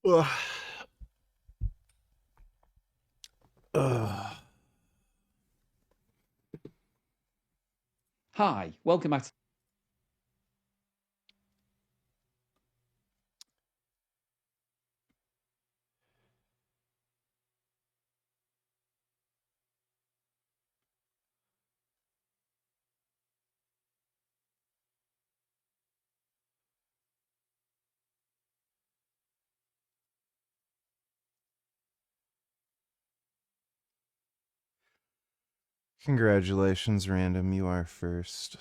Ugh. Ugh. Hi, welcome back. Congratulations, Random. You are first.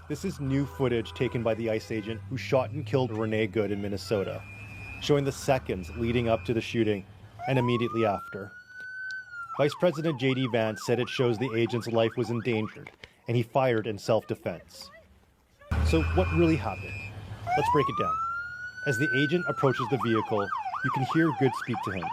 This is new footage taken by the ICE agent who shot and killed Renee Good in Minnesota, showing the seconds leading up to the shooting and immediately after. Vice President J.D. Vance said it shows the agent's life was endangered and he fired in self-defense. So what really happened? Let's break it down. As the agent approaches the vehicle, you can hear Good speak to him.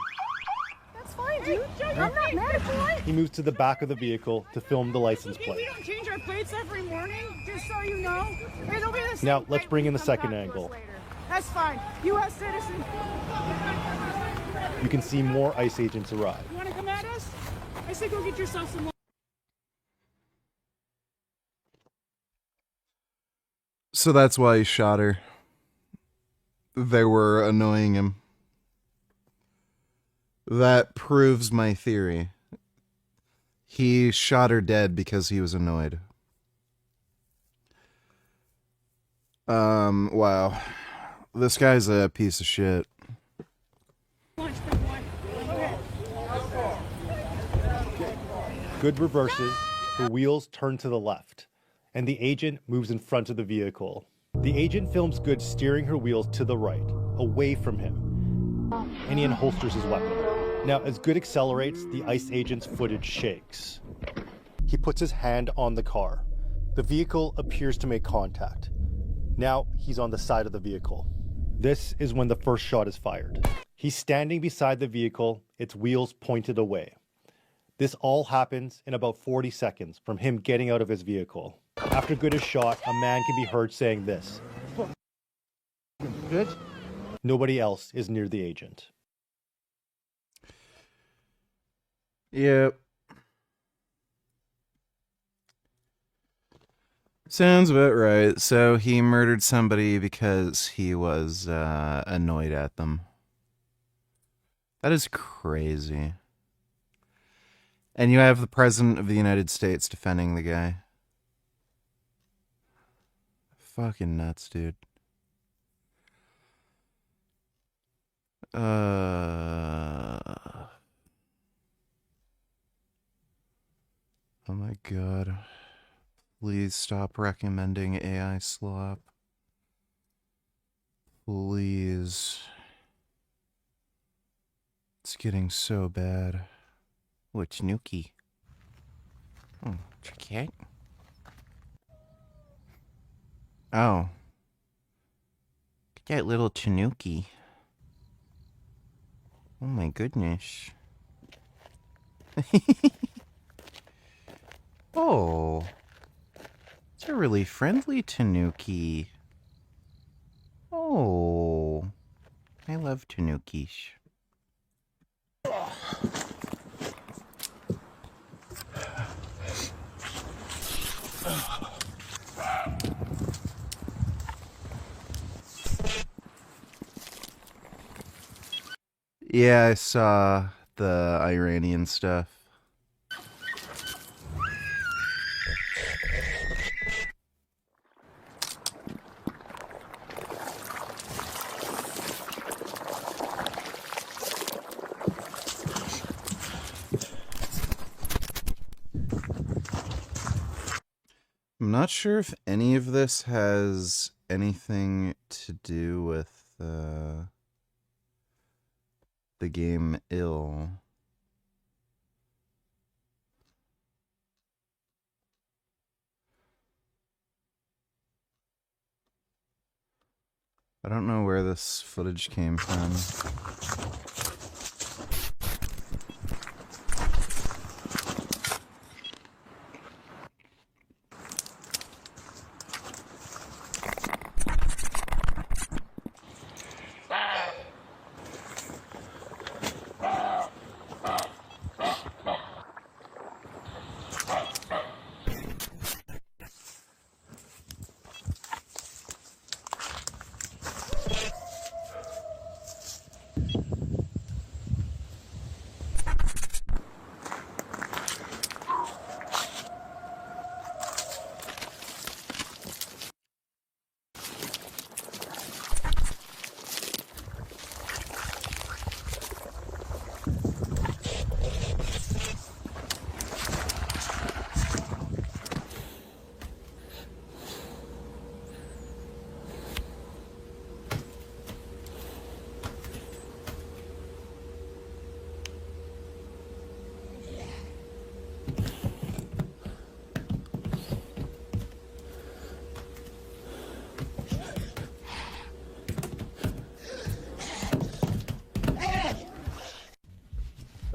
That's fine, dude. I'm not mad, boy. He moves to the back of the vehicle to film the license We plate. don't change our plates every morning, just so you know. It'll be the same Now, let's plate bring when in you the come second back to us angle. later. That's fine. U.S. citizen. You can see more ICE agents arrive. You want to come at us? I say go get yourself some more. So that's why he shot her. They were annoying him. That proves my theory. He shot her dead because he was annoyed. Wow. This guy's a piece of shit. Lunch, big boy. Okay. Good reverses, her wheels turn to the left, and the agent moves in front of the vehicle. The agent films Good steering her wheels to the right, away from him, and he unholsters his weapon. Now, as Good accelerates, the ICE agent's footage shakes. He puts his hand on the car. The vehicle appears to make contact. Now, he's on the side of the vehicle. This is when the first shot is fired. He's standing beside the vehicle, its wheels pointed away. This all happens in about 40 seconds from him getting out of his vehicle. After Good is shot, a man can be heard saying this. Good? Nobody else is near the agent. Yep. Sounds about right. So he murdered somebody because he was annoyed at them. That is crazy. And you have the President of the United States defending the guy. Fucking nuts, dude. Oh my god. Please stop recommending AI slop. Please. It's getting so bad. Oh, it's Nuki. Oh, check it. Oh. Look at that little Tanuki. Oh my goodness. Oh. It's a really friendly Tanuki. Oh. I love Tanukis. Yeah, I saw the Iranian stuff. I'm not sure if any of this has anything to do with the game Ill. I don't know where this footage came from.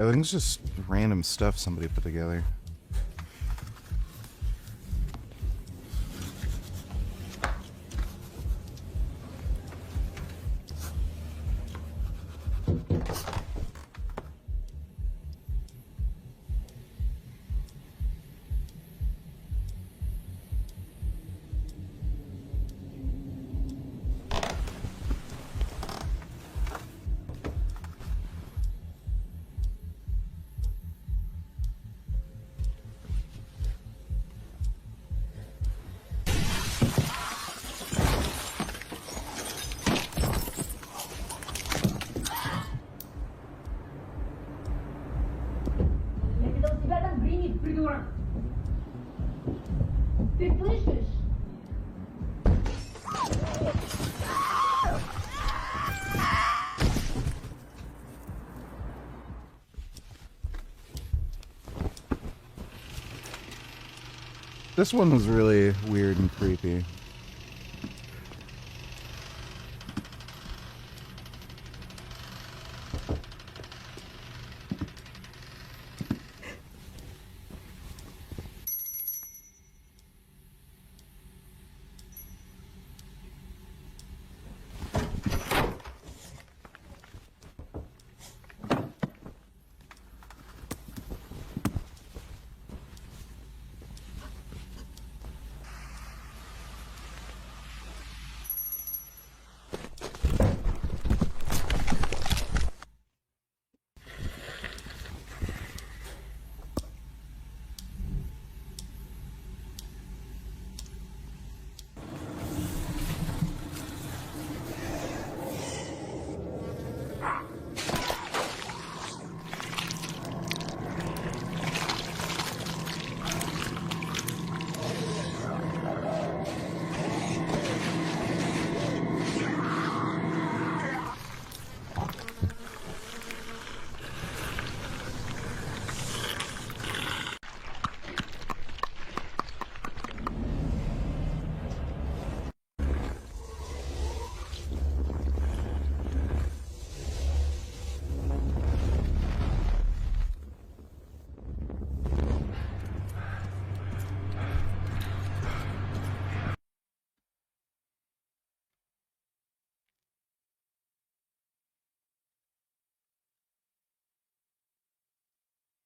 I think it's just random stuff somebody put together. This one was really weird and creepy.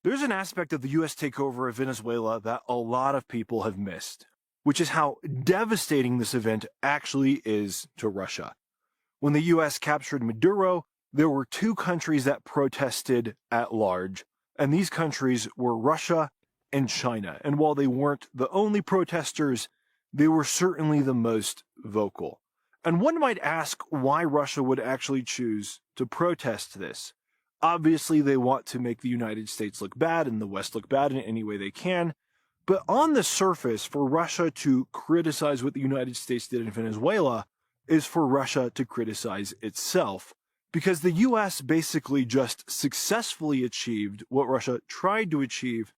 There's an aspect of the US takeover of Venezuela that a lot of people have missed, which is how devastating this event actually is to Russia. When the US captured Maduro, there were two countries that protested at large, and these countries were Russia and China. And while they weren't the only protesters, they were certainly the most vocal. And one might ask why Russia would actually choose to protest this. Obviously, they want to make the United States look bad and the West look bad in any way they can. But on the surface, for Russia to criticize what the United States did in Venezuela is for Russia to criticize itself. Because the US basically just successfully achieved what Russia tried to achieve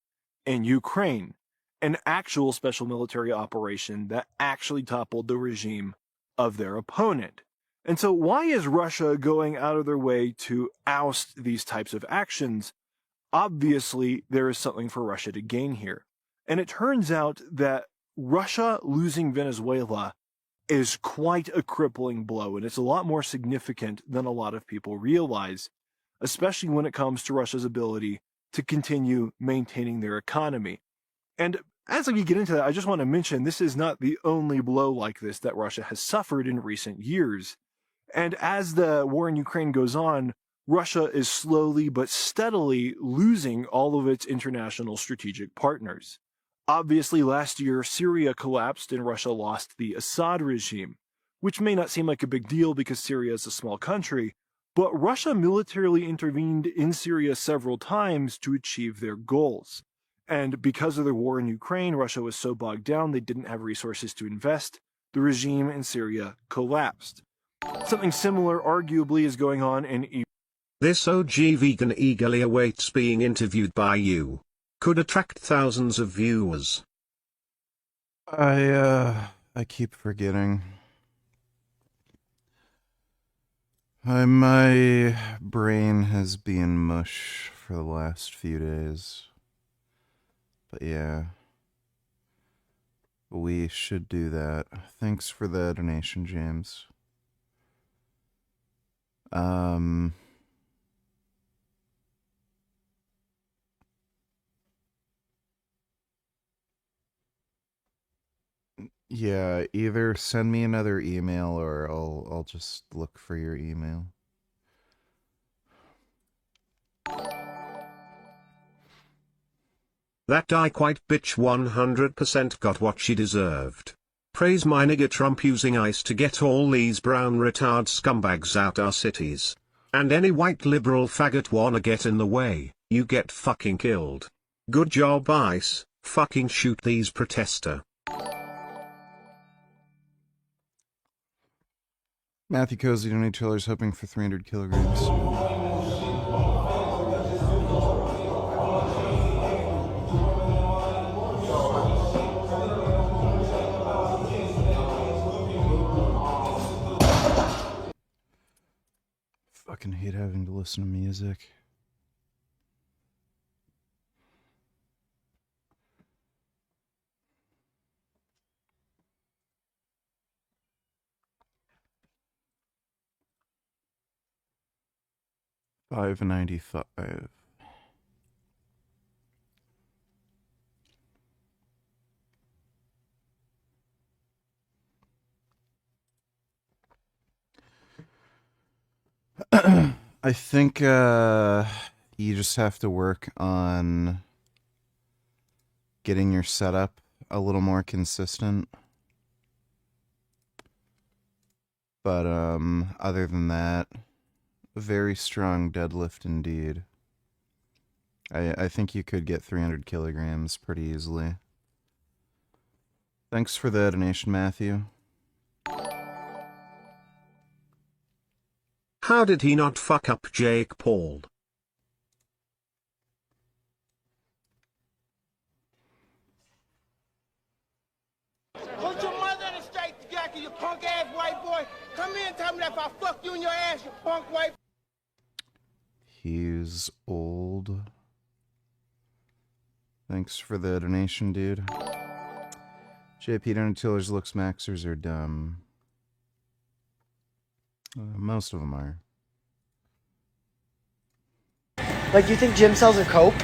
in Ukraine, an actual special military operation that actually toppled the regime of their opponent. And so why is Russia going out of their way to oust these types of actions? Obviously, there is something for Russia to gain here. And it turns out that Russia losing Venezuela is quite a crippling blow, and it's a lot more significant than a lot of people realize, especially when it comes to Russia's ability to continue maintaining their economy. And as we get into that, I just want to mention this is not the only blow like this that Russia has suffered in recent years. And as the war in Ukraine goes on, Russia is slowly but steadily losing all of its international strategic partners. Obviously, last year, Syria collapsed and Russia lost the Assad regime, which may not seem like a big deal because Syria is a small country, but Russia militarily intervened in Syria several times to achieve their goals. And because of the war in Ukraine, Russia was so bogged down they didn't have resources to invest. The regime in Syria collapsed. Something similar, arguably, is going on in Iran. This OG vegan eagerly awaits being interviewed by you. Could attract thousands of viewers. I keep forgetting. My brain has been mush for the last few days. But yeah, we should do that. Thanks for the donation, James. Yeah, either send me another email or I'll just look for your email. That die quite bitch 100% got what she deserved. Praise my nigga Trump using ICE to get all these brown retard scumbags out our cities. And any white liberal faggot wanna get in the way, you get fucking killed. Good job ICE, fucking shoot these protester. Matthew Cozy, donate $2 hoping for 300 kilograms. Fucking hate having to listen to music. $5.95. I think you just have to work on getting your setup a little more consistent. But other than that, a very strong deadlift indeed. I think you could get 300 kilograms pretty easily. Thanks for the donation, Matthew. How did he not fuck up Jake Paul? Put your mother in a straight jacket, you punk ass white boy. Come here and tell me that if I fuck you in your ass, you punk white. He's old. Thanks for the donation, dude. JP Donatillers looks maxers are dumb. Most of them are. Like, do you think gym cells are cope?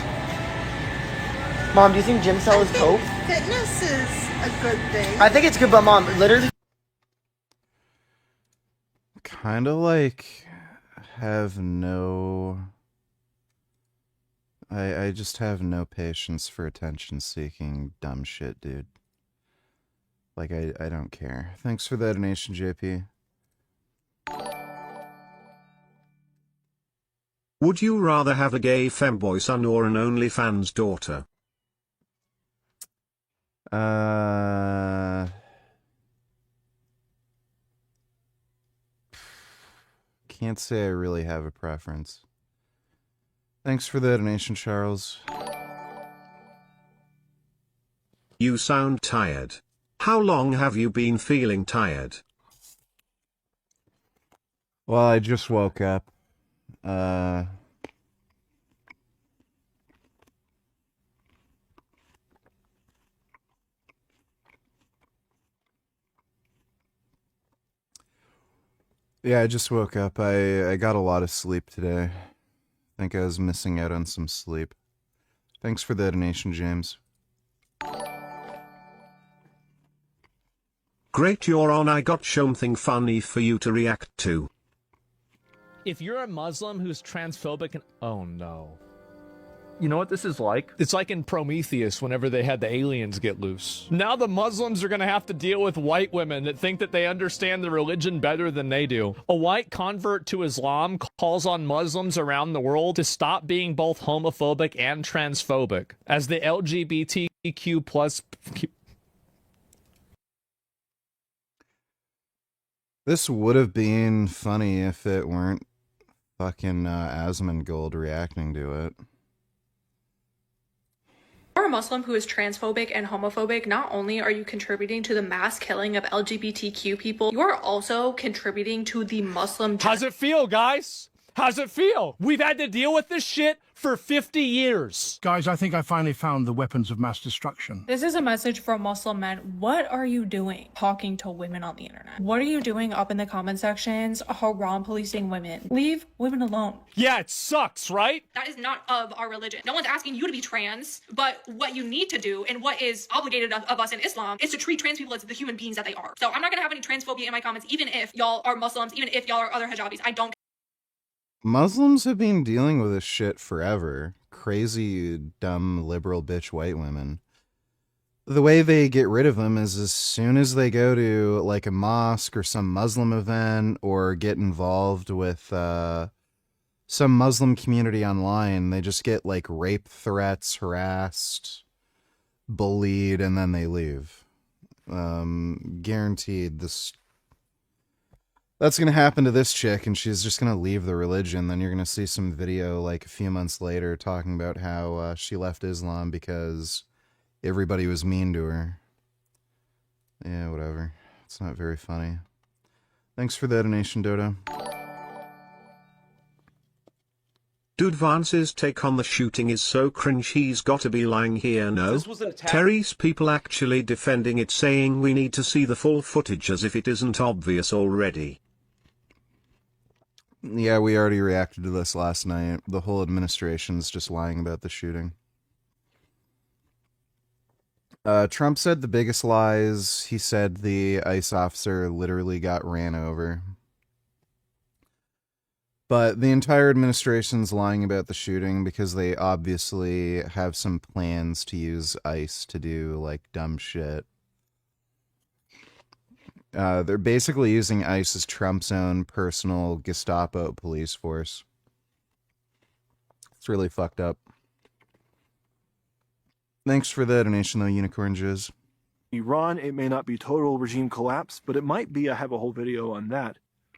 Mom, do you think gym cell is cope? Fitness is a good thing. I think it's good, but Mom, literally. Kind of like have no... I just have no patience for attention-seeking dumb shit, dude. Like, I don't care. Thanks for the donation, JP. Would you rather have a gay femboy son or an OnlyFans daughter? Can't say I really have a preference. Thanks for the donation, Charles. You sound tired. How long have you been feeling tired? Well, I just woke up. Yeah, I just woke up. I got a lot of sleep today. I think I was missing out on some sleep. Thanks for the donation, James. Great, you're on. I got something funny for you to react to. If you're a Muslim who's transphobic and... Oh, no. You know what this is like? It's like in Prometheus whenever they had the aliens get loose. Now the Muslims are going to have to deal with white women that think that they understand the religion better than they do. A white convert to Islam calls on Muslims around the world to stop being both homophobic and transphobic. As the LGBTQ plus... This would have been funny if it weren't fucking Asmongold reacting to it. If you're a Muslim who is transphobic and homophobic, not only are you contributing to the mass killing of LGBTQ people, you are also contributing to the Muslim... How's it feel, guys? How's it feel? We've had to deal with this shit for 50 years. Guys, I think I finally found the weapons of mass destruction. This is a message for Muslim men. What are you doing talking to women on the internet? What are you doing up in the comment sections haram policing women? Leave women alone. Yeah, it sucks, right? That is not of our religion. No one's asking you to be trans, but what you need to do and what is obligated of us in Islam is to treat trans people as the human beings that they are. So I'm not gonna have any transphobia in my comments, even if y'all are Muslims, even if y'all are other hijabis. I don't. Muslims have been dealing with this shit forever. Crazy, dumb, liberal bitch white women. The way they get rid of them is as soon as they go to like a mosque or some Muslim event or get involved with some Muslim community online, they just get like rape threats, harassed, bullied, and then they leave. Guaranteed that's going to happen to this chick, and she's just going to leave the religion. Then you're going to see some video like a few months later talking about how she left Islam because everybody was mean to her. Yeah, whatever. It's not very funny. Thanks for the donation, Dodo. Dude Vance's take on the shooting is so cringe, he's gotta be lying here. No, This was an attack. Terry's people actually defending it, saying we need to see the full footage as if it isn't obvious already. Yeah, we already reacted to this last night. The whole administration's just lying about the shooting. Trump said the biggest lies. He said the ICE officer literally got ran over. But the entire administration's lying about the shooting because they obviously have some plans to use ICE to do, like, dumb shit. They're basically using ICE as Trump's own personal Gestapo police force. It's really fucked up. Thanks for the donation, though, Unicorn Jizz. Iran, it may not be total regime collapse, but it might be. I have a whole video on that.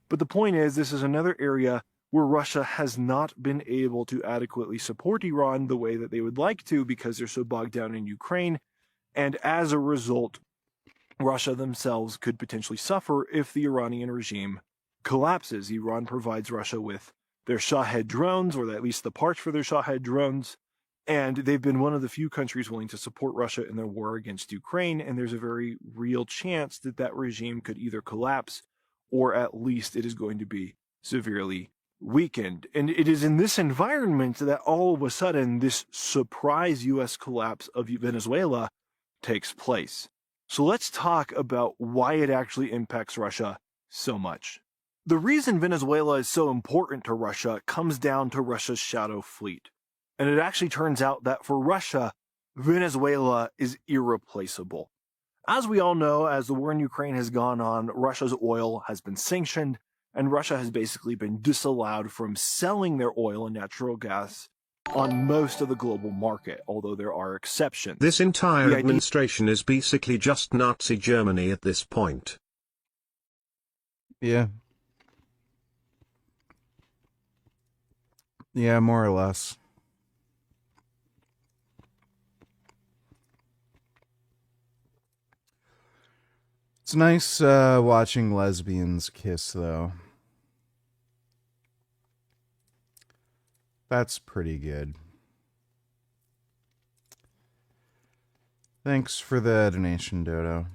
But the point is, this is another area where Russia has not been able to adequately support Iran the way that they would like to because they're so bogged down in Ukraine. And as a result, Russia themselves could potentially suffer if the Iranian regime collapses. Iran provides Russia with their Shahed drones, or at least the parts for their Shahed drones, and they've been one of the few countries willing to support Russia in their war against Ukraine, and there's a very real chance that that regime could either collapse or at least it is going to be severely weakened. And it is in this environment that all of a sudden this surprise U.S. collapse of Venezuela takes place. So let's talk about why it actually impacts Russia so much. The reason Venezuela is so important to Russia comes down to Russia's shadow fleet. And it actually turns out that for Russia, Venezuela is irreplaceable. As we all know, as the war in Ukraine has gone on, Russia's oil has been sanctioned, and Russia has basically been disallowed from selling their oil and natural gas on most of the global market, although there are exceptions. This entire administration is basically just Nazi Germany at this point. Yeah. Yeah, more or less. It's nice watching lesbians kiss, though. That's pretty good. Thanks for the donation, Dodo.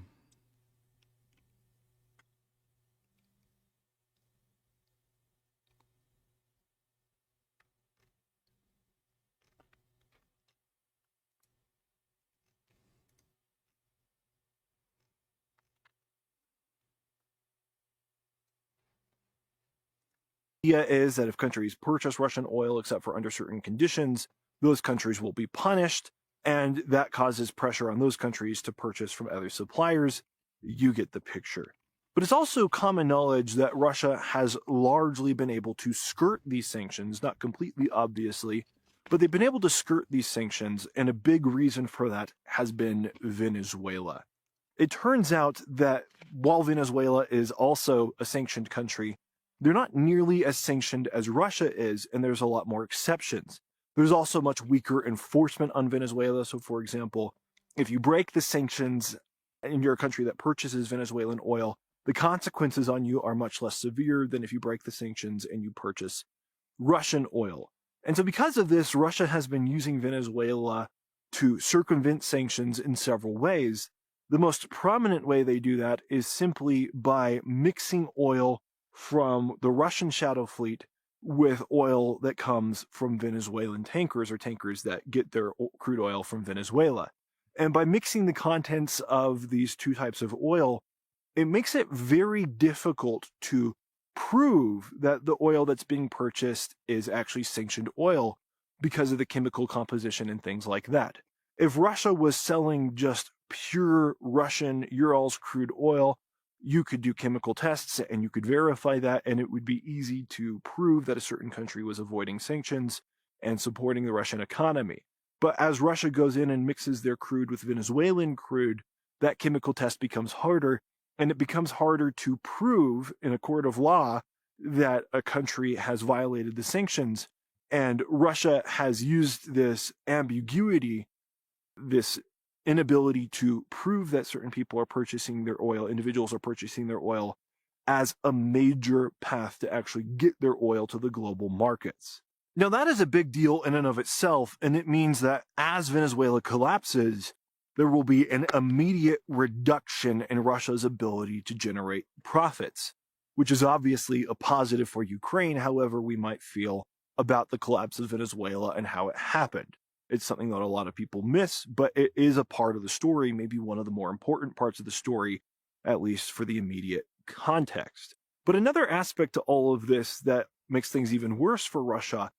Idea is that if countries purchase Russian oil except for under certain conditions, those countries will be punished, and that causes pressure on those countries to purchase from other suppliers. You get the picture. But it's also common knowledge that Russia has largely been able to skirt these sanctions, not completely obviously, but they've been able to skirt these sanctions, and a big reason for that has been Venezuela. It turns out that while Venezuela is also a sanctioned country, they're not nearly as sanctioned as Russia is, and there's a lot more exceptions. There's also much weaker enforcement on Venezuela. So, for example, if you break the sanctions and you're a country that purchases Venezuelan oil, the consequences on you are much less severe than if you break the sanctions and you purchase Russian oil. And so because of this, Russia has been using Venezuela to circumvent sanctions in several ways. The most prominent way they do that is simply by mixing oil from the Russian shadow fleet with oil that comes from Venezuelan tankers or tankers that get their crude oil from Venezuela. And by mixing the contents of these two types of oil, it makes it very difficult to prove that the oil that's being purchased is actually sanctioned oil because of the chemical composition and things like that. If Russia was selling just pure Russian Urals crude oil, you could do chemical tests and you could verify that, and it would be easy to prove that a certain country was avoiding sanctions and supporting the Russian economy. But as Russia goes in and mixes their crude with Venezuelan crude, that chemical test becomes harder, and it becomes harder to prove in a court of law that a country has violated the sanctions. And Russia has used this ambiguity, this inability to prove that certain people are purchasing their oil, individuals are purchasing their oil, as a major path to actually get their oil to the global markets. Now, that is a big deal in and of itself, and it means that as Venezuela collapses, there will be an immediate reduction in Russia's ability to generate profits, which is obviously a positive for Ukraine, however we might feel about the collapse of Venezuela and how it happened. It's something that a lot of people miss, but it is a part of the story, maybe one of the more important parts of the story, at least for the immediate context. But another aspect to all of this that makes things even worse for Russia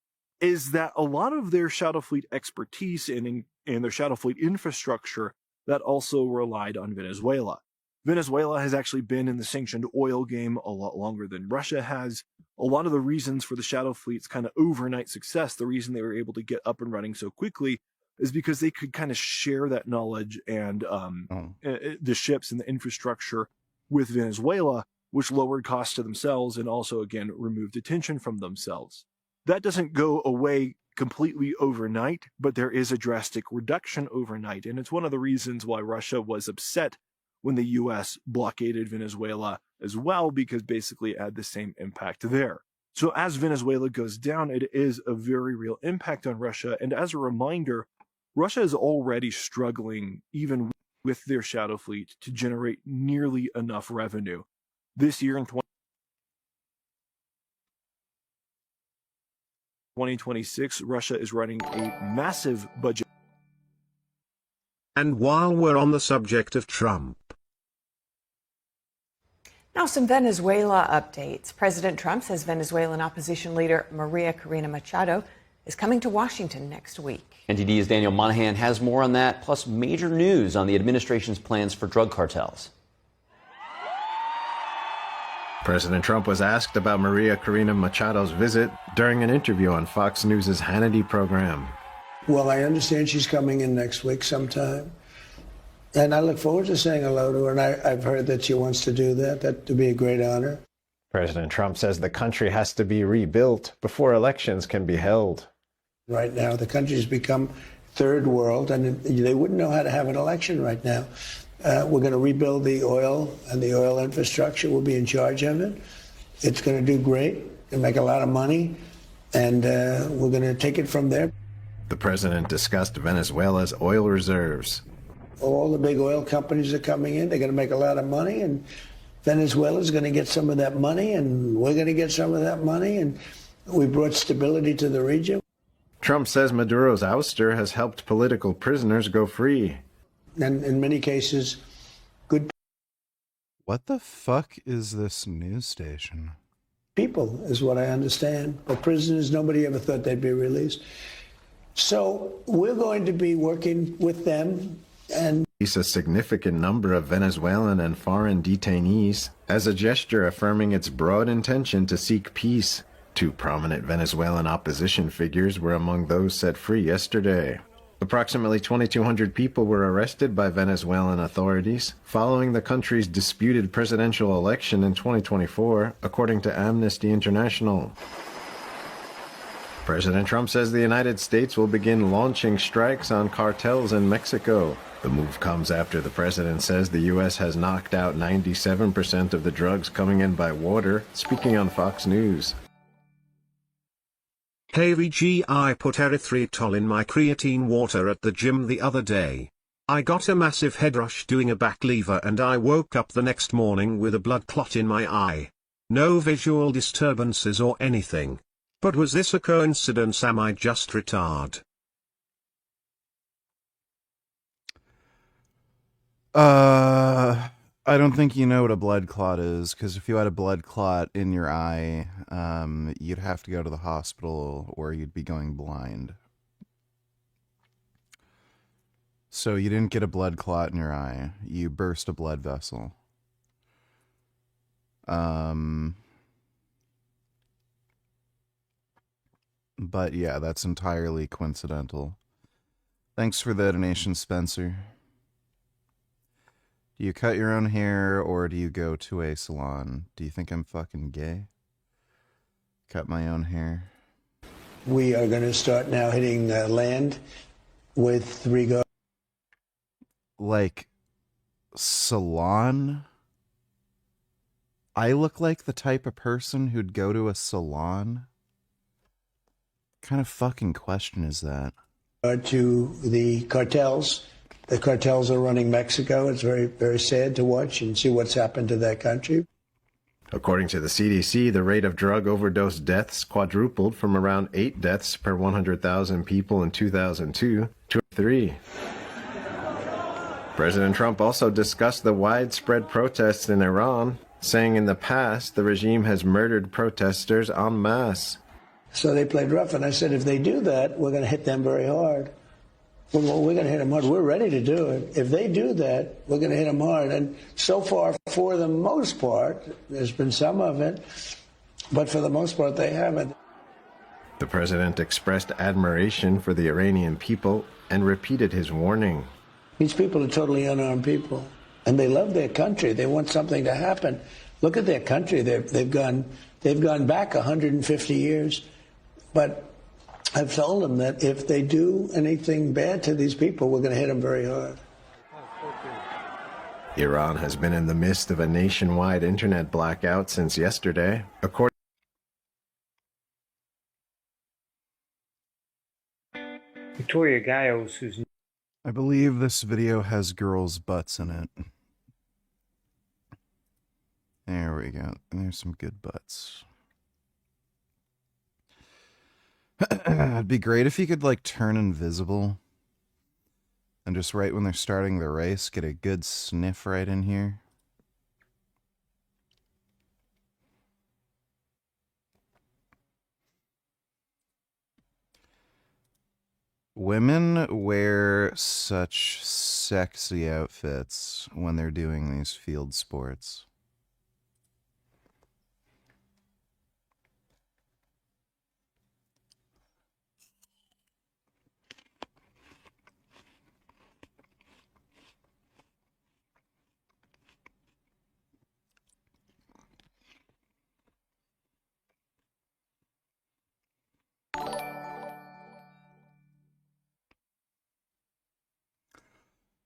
is that a lot of their shadow fleet expertise and their shadow fleet infrastructure that also relied on Venezuela. Venezuela has actually been in the sanctioned oil game a lot longer than Russia has. A lot of the reasons for the shadow fleet's kind of overnight success, the reason they were able to get up and running so quickly, is because they could kind of share that knowledge and the ships and the infrastructure with Venezuela, which lowered costs to themselves and also, again, removed attention from themselves. That doesn't go away completely overnight, but there is a drastic reduction overnight. And it's one of the reasons why Russia was upset when the U.S. blockaded Venezuela as well, because basically it had the same impact there. So as Venezuela goes down, it is a very real impact on Russia. And as a reminder, Russia is already struggling, even with their shadow fleet, to generate nearly enough revenue. This year in 2026, Russia is running a massive budget. And while we're on the subject of Trump, now some Venezuela updates. President Trump says Venezuelan opposition leader Maria Corina Machado is coming to Washington next week. NTD's Daniel Monahan has more on that, plus major news on the administration's plans for drug cartels. President Trump was asked about Maria Corina Machado's visit during an interview on Fox News' Hannity program. Well, I understand she's coming in next week sometime. And I look forward to saying hello to her, and I've heard that she wants to do that. That would be a great honor. President Trump says the country has to be rebuilt before elections can be held. Right now, the country's become third world, and they wouldn't know how to have an election right now. We're going to rebuild the oil and the oil infrastructure. We'll be in charge of it. It's going to do great and make a lot of money, and we're going to take it from there. The president discussed Venezuela's oil reserves. All the big oil companies are coming in. They're going to make a lot of money, and Venezuela's going to get some of that money, and we're going to get some of that money, and we brought stability to the region. Trump says Maduro's ouster has helped political prisoners go free. And in many cases, good What the fuck is this news station? people is what I understand. But prisoners, nobody ever thought they'd be released. So we're going to be working with them and Release a significant number of Venezuelan and foreign detainees as a gesture affirming its broad intention to seek peace. 2 prominent Venezuelan opposition figures were among those set free yesterday. Approximately 2,200 people were arrested by Venezuelan authorities following the country's disputed presidential election in 2024, according to Amnesty International. President Trump says the United States will begin launching strikes on cartels in Mexico. The move comes after the president says the U.S. has knocked out 97% of the drugs coming in by water, speaking on Fox News. Hey VG, I put erythritol in my creatine water at the gym the other day. I got a massive head rush doing a back lever and I woke up the next morning with a blood clot in my eye. No visual disturbances or anything. But was this a coincidence? Am I just retard? I don't think you know what a blood clot is, because if you had a blood clot in your eye, you'd have to go to the hospital or you'd be going blind. So you didn't get a blood clot in your eye. You burst a blood vessel. But yeah, that's entirely coincidental. Thanks for the donation, Spencer. Do you cut your own hair or do you go to a salon? Do you think I'm fucking gay? Cut my own hair. We are going to start now hitting land with regard. Like, salon? I look like the type of person who'd go to a salon? What kind of fucking question is that? To the cartels. The cartels are running Mexico. It's very, very sad to watch and see what's happened to that country. According to the CDC, the rate of drug overdose deaths quadrupled from around 8 deaths per 100,000 people in 2002 to 3. President Trump also discussed the widespread protests in Iran, saying in the past the regime has murdered protesters en masse. So they played rough, and I said, if they do that, we're going to hit them very hard. We're going to hit them hard. We're ready to do it. If they do that, we're going to hit them hard. And so far, for the most part, there's been some of it, but for the most part, they haven't. The president expressed admiration for the Iranian people and repeated his warning. These people are totally unarmed people, and they love their country. They want something to happen. Look at their country. They've gone back 150 years, but I've told them that if they do anything bad to these people, we're going to hit them very hard. Iran has been in the midst of a nationwide internet blackout since yesterday, according Victoria Gales, who's... I believe this video has girls' butts in it. There we go. There's some good butts. It'd be great if you could, like, turn invisible. And just right when they're starting the race, get a good sniff right in here. Women wear such sexy outfits when they're doing these field sports.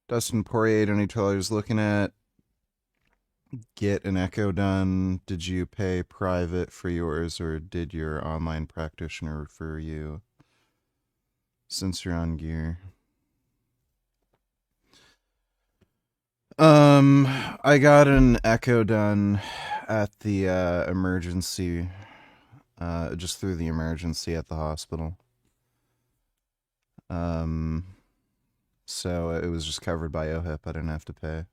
Dustin Poirier, $20 looking at get an echo done. Did you pay private for yours or did your online practitioner refer you? Since you're on gear. I got an echo done at the emergency, just through the emergency at the hospital. So it was just covered by OHIP. I didn't have to pay.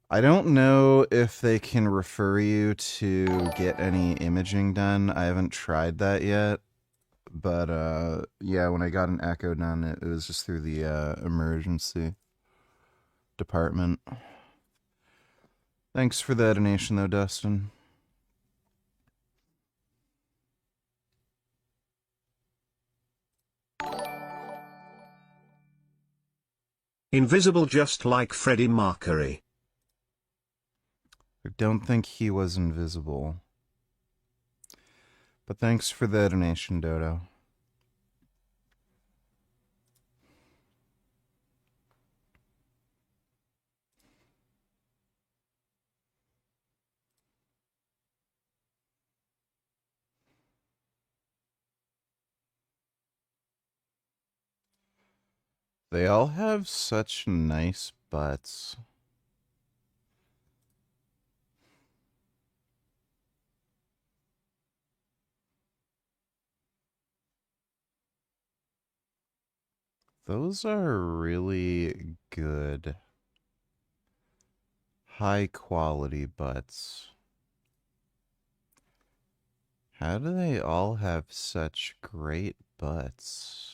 I don't know if they can refer you to get any imaging done. I haven't tried that yet. But, yeah, when I got an echo done, it was just through the emergency department. Thanks for the donation, though, Dustin. Invisible just like Freddie Mercury. I don't think he was invisible. But thanks for the donation, Dodo. They all have such nice butts. Those are really good, high quality butts. How do they all have such great butts?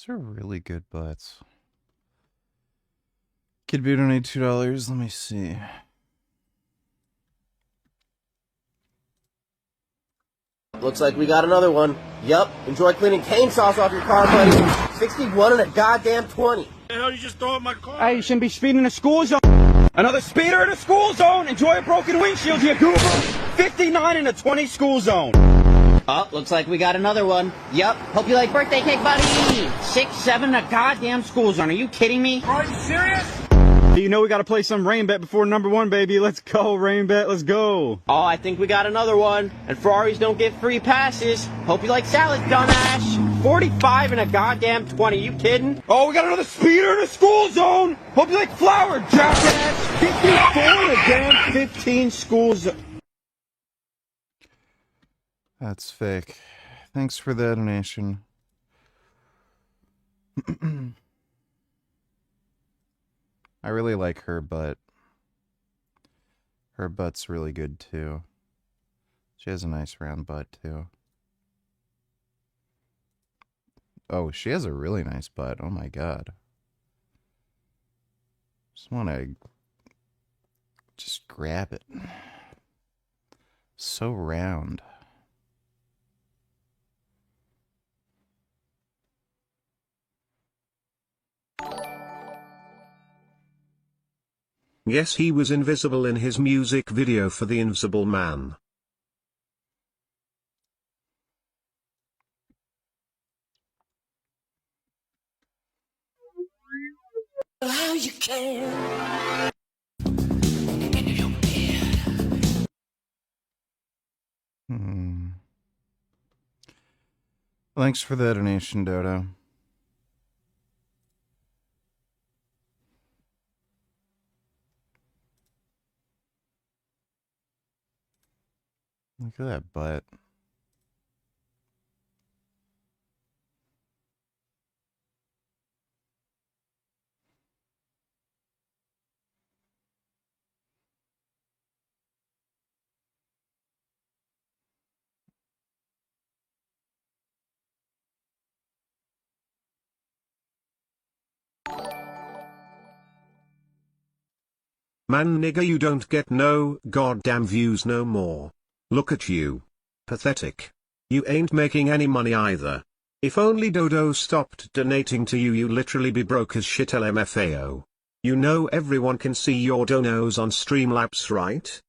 These are really good butts. Kid Boo donate $2. Let me see. Looks like we got another one. Yup. Enjoy cleaning cane sauce off your car, buddy. 61 and a goddamn 20. The hell you just throw in my car? Hey, you shouldn't be speeding in the school zone. Another speeder in the school zone. Enjoy a broken windshield, you goober. 59 in the 20 school zone. Oh, looks like we got another one. Yup. Hope you like birthday cake, buddy. 6, 7 in a goddamn school zone. Are you kidding me? Are you serious? You know we gotta play some rain bet before number 1, baby. Let's go, rain bet. Let's go. Oh, I think we got another one. And Ferraris don't get free passes. Hope you like salad, dumbass. 45 and a goddamn 20. You kidding? Oh, we got another speeder in the school zone. Hope you like flour, jackass. 54 in a damn 15 school zone. That's fake. Thanks for the donation. I really like her butt. Her butt's really good too. She has a nice round butt too. Oh, she has a really nice butt. Oh my god. Just want to just grab it. So round. Yes, he was invisible in his music video for The Invisible Man. How you can. Thanks for the donation, Dodo. Look at that butt. Man nigga, you don't get no goddamn views no more. Look at you. Pathetic. You ain't making any money either. If only Dodo stopped donating to you, you literally be broke as shit LMFAO. You know everyone can see your donos on Streamlabs, right?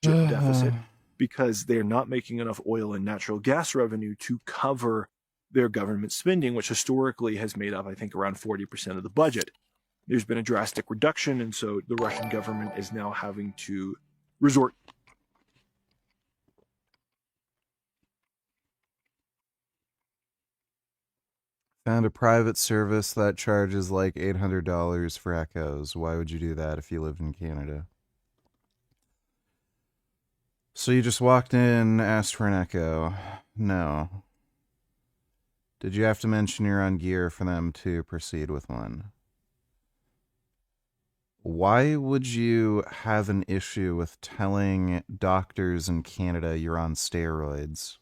Deficit because they're not making enough oil and natural gas revenue to cover their government spending, which historically has made up, I think, around 40% of the budget. There's been a drastic reduction, and so the Russian government is now having to resort. Found a private service that charges like $800 for echoes. Why would you do that if you lived in Canada? So you just walked in, asked for an echo. No. Did you have to mention you're on gear for them to proceed with one? Why would you have an issue with telling doctors in Canada you're on steroids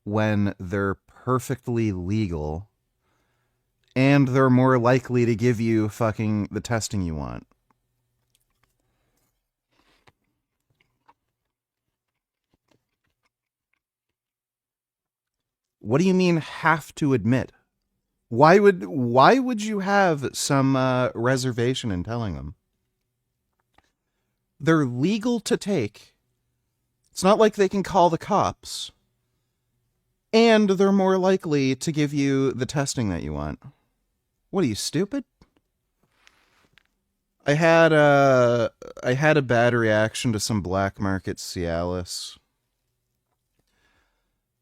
when they're perfectly legal and they're more likely to give you fucking the testing you want. What do you mean have to admit? Why would you have some reservation in telling them? They're legal to take. It's not like they can call the cops. And they're more likely to give you the testing that you want. What are you, stupid? I had a bad reaction to some black market Cialis.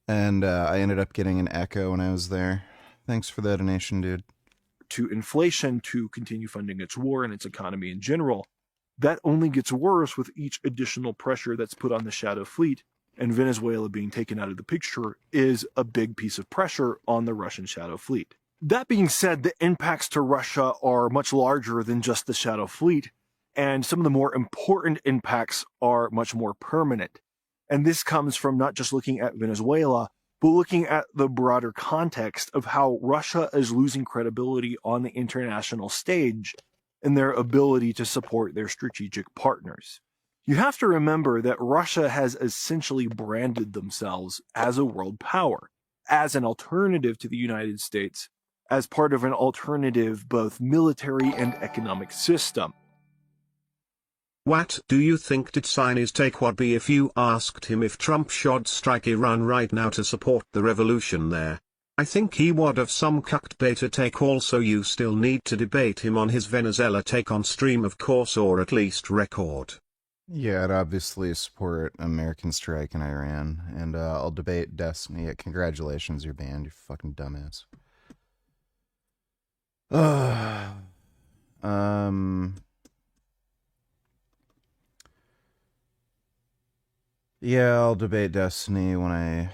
And I ended up getting an echo when I was there. Thanks for the donation, dude. To inflation to continue funding its war and its economy in general. That only gets worse with each additional pressure that's put on the shadow fleet, and Venezuela being taken out of the picture is a big piece of pressure on the Russian shadow fleet. That being said, the impacts to Russia are much larger than just the shadow fleet, and some of the more important impacts are much more permanent. And this comes from not just looking at Venezuela, but looking at the broader context of how Russia is losing credibility on the international stage and their ability to support their strategic partners. You have to remember that Russia has essentially branded themselves as a world power, as an alternative to the United States, as part of an alternative both military and economic system. What do you think did Sini's take would be if you asked him if Trump should strike Iran right now to support the revolution there? I think he would have some cucked beta take. Also, you still need to debate him on his Venezuela take on stream, of course, or at least record. Yeah, I'd obviously support American strike in Iran, and I'll debate Destiny. Congratulations, you're banned, you fucking dumbass. Yeah, I'll debate Destiny when I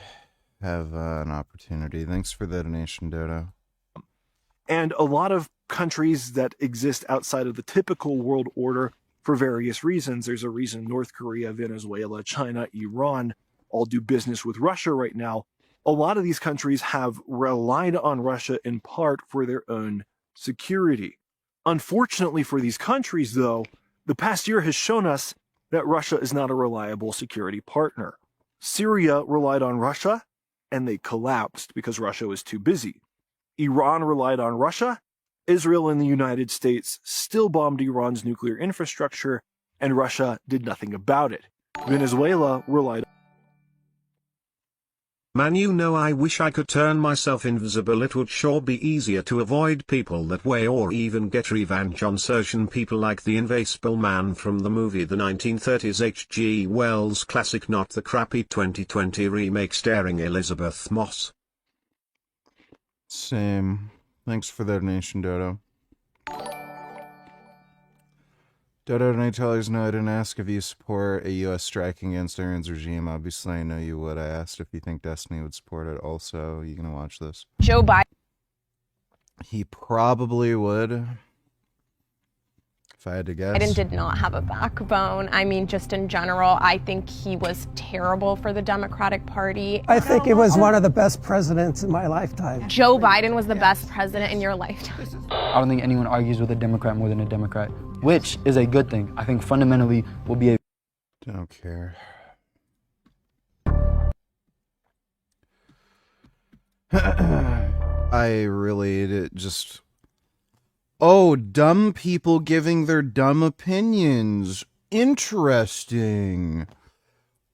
have an opportunity. Thanks for the donation, Dodo. And a lot of countries that exist outside of the typical world order for various reasons. There's a reason North Korea, Venezuela, China, Iran all do business with Russia right now. A lot of these countries have relied on Russia in part for their own security. Unfortunately for these countries, though, the past year has shown us that Russia is not a reliable security partner. Syria relied on Russia, and they collapsed because Russia was too busy. Iran relied on Russia. Israel and the United States still bombed Iran's nuclear infrastructure, and Russia did nothing about it. Venezuela relied. Man, you know, I wish I could turn myself invisible. It would sure be easier to avoid people that way, or even get revenge on certain people like the invisible man from the movie the 1930s H.G. Wells classic, not the crappy 2020 remake starring Elizabeth Moss. Same. Thanks for the donation, Dodo. Dodo Night-Tellers, no, I didn't ask if you support a U.S. strike against Iran's regime. Obviously, I know you would. I asked if you think Destiny would support it. Also, you gonna watch this? Joe Biden. He probably would. If I had to guess. Biden did not have a backbone. I mean, just in general, I think he was terrible for the Democratic Party. I think he was one of the best presidents in my lifetime. Joe Biden was the best president in your lifetime. I don't think anyone argues with a Democrat more than a Democrat, which is a good thing. I think fundamentally will be a... Don't care. I really just... Oh, dumb people giving their dumb opinions. Interesting.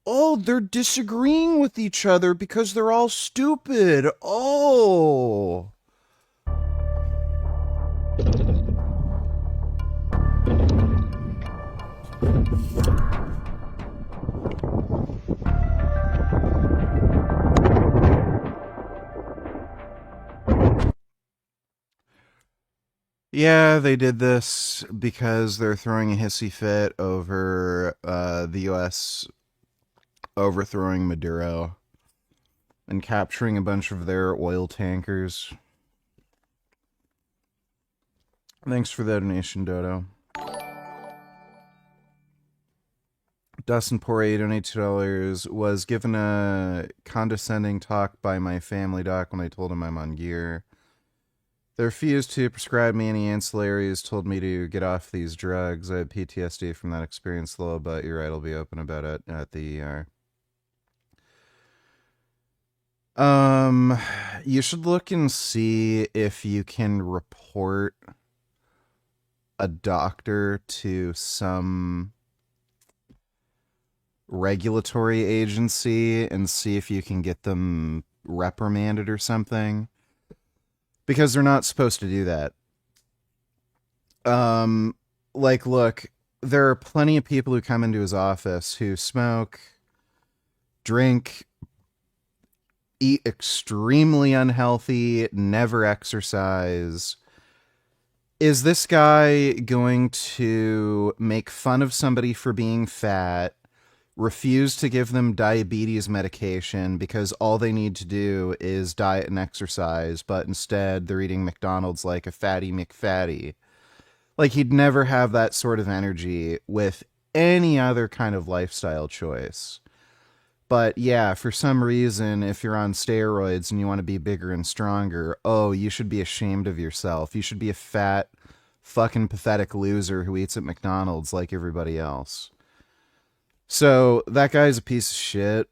Oh, they're disagreeing with each other because they're all stupid. Oh. Yeah, they did this because they're throwing a hissy fit over the U.S. overthrowing Maduro and capturing a bunch of their oil tankers. Thanks for the donation, Dodo. Dustin Poirier donated $2. Was given a condescending talk by my family doc when I told him I'm on gear. They refused to prescribe me any ancillaries, told me to get off these drugs. I had PTSD from that experience, though, but you're right, I'll be open about it at the ER. You should look and see if you can report a doctor to some regulatory agency and see if you can get them reprimanded or something, because they're not supposed to do that. Like, look, there are plenty of people who come into his office who smoke, drink, eat extremely unhealthy, never exercise. Is this guy going to make fun of somebody for being fat, refuse to give them diabetes medication because all they need to do is diet and exercise, but instead they're eating McDonald's like a fatty McFatty? Like, he'd never have that sort of energy with any other kind of lifestyle choice. But yeah, for some reason, if you're on steroids and you want to be bigger and stronger, oh, you should be ashamed of yourself. You should be a fat, fucking pathetic loser who eats at McDonald's like everybody else. So that guy's a piece of shit.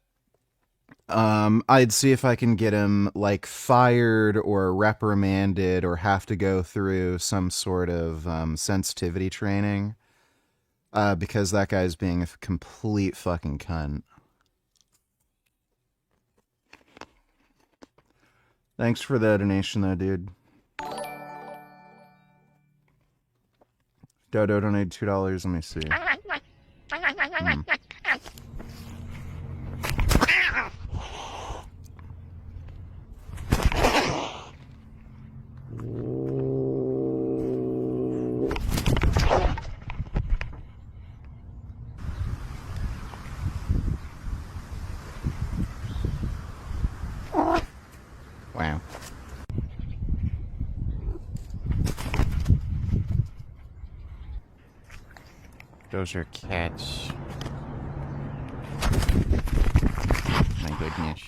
I'd see if I can get him like fired or reprimanded or have to go through some sort of sensitivity training, because that guy's being a complete fucking cunt. Thanks for the donation, though, dude. Dodo donated $2. Let me see. Wow. Those are cats. My goodness.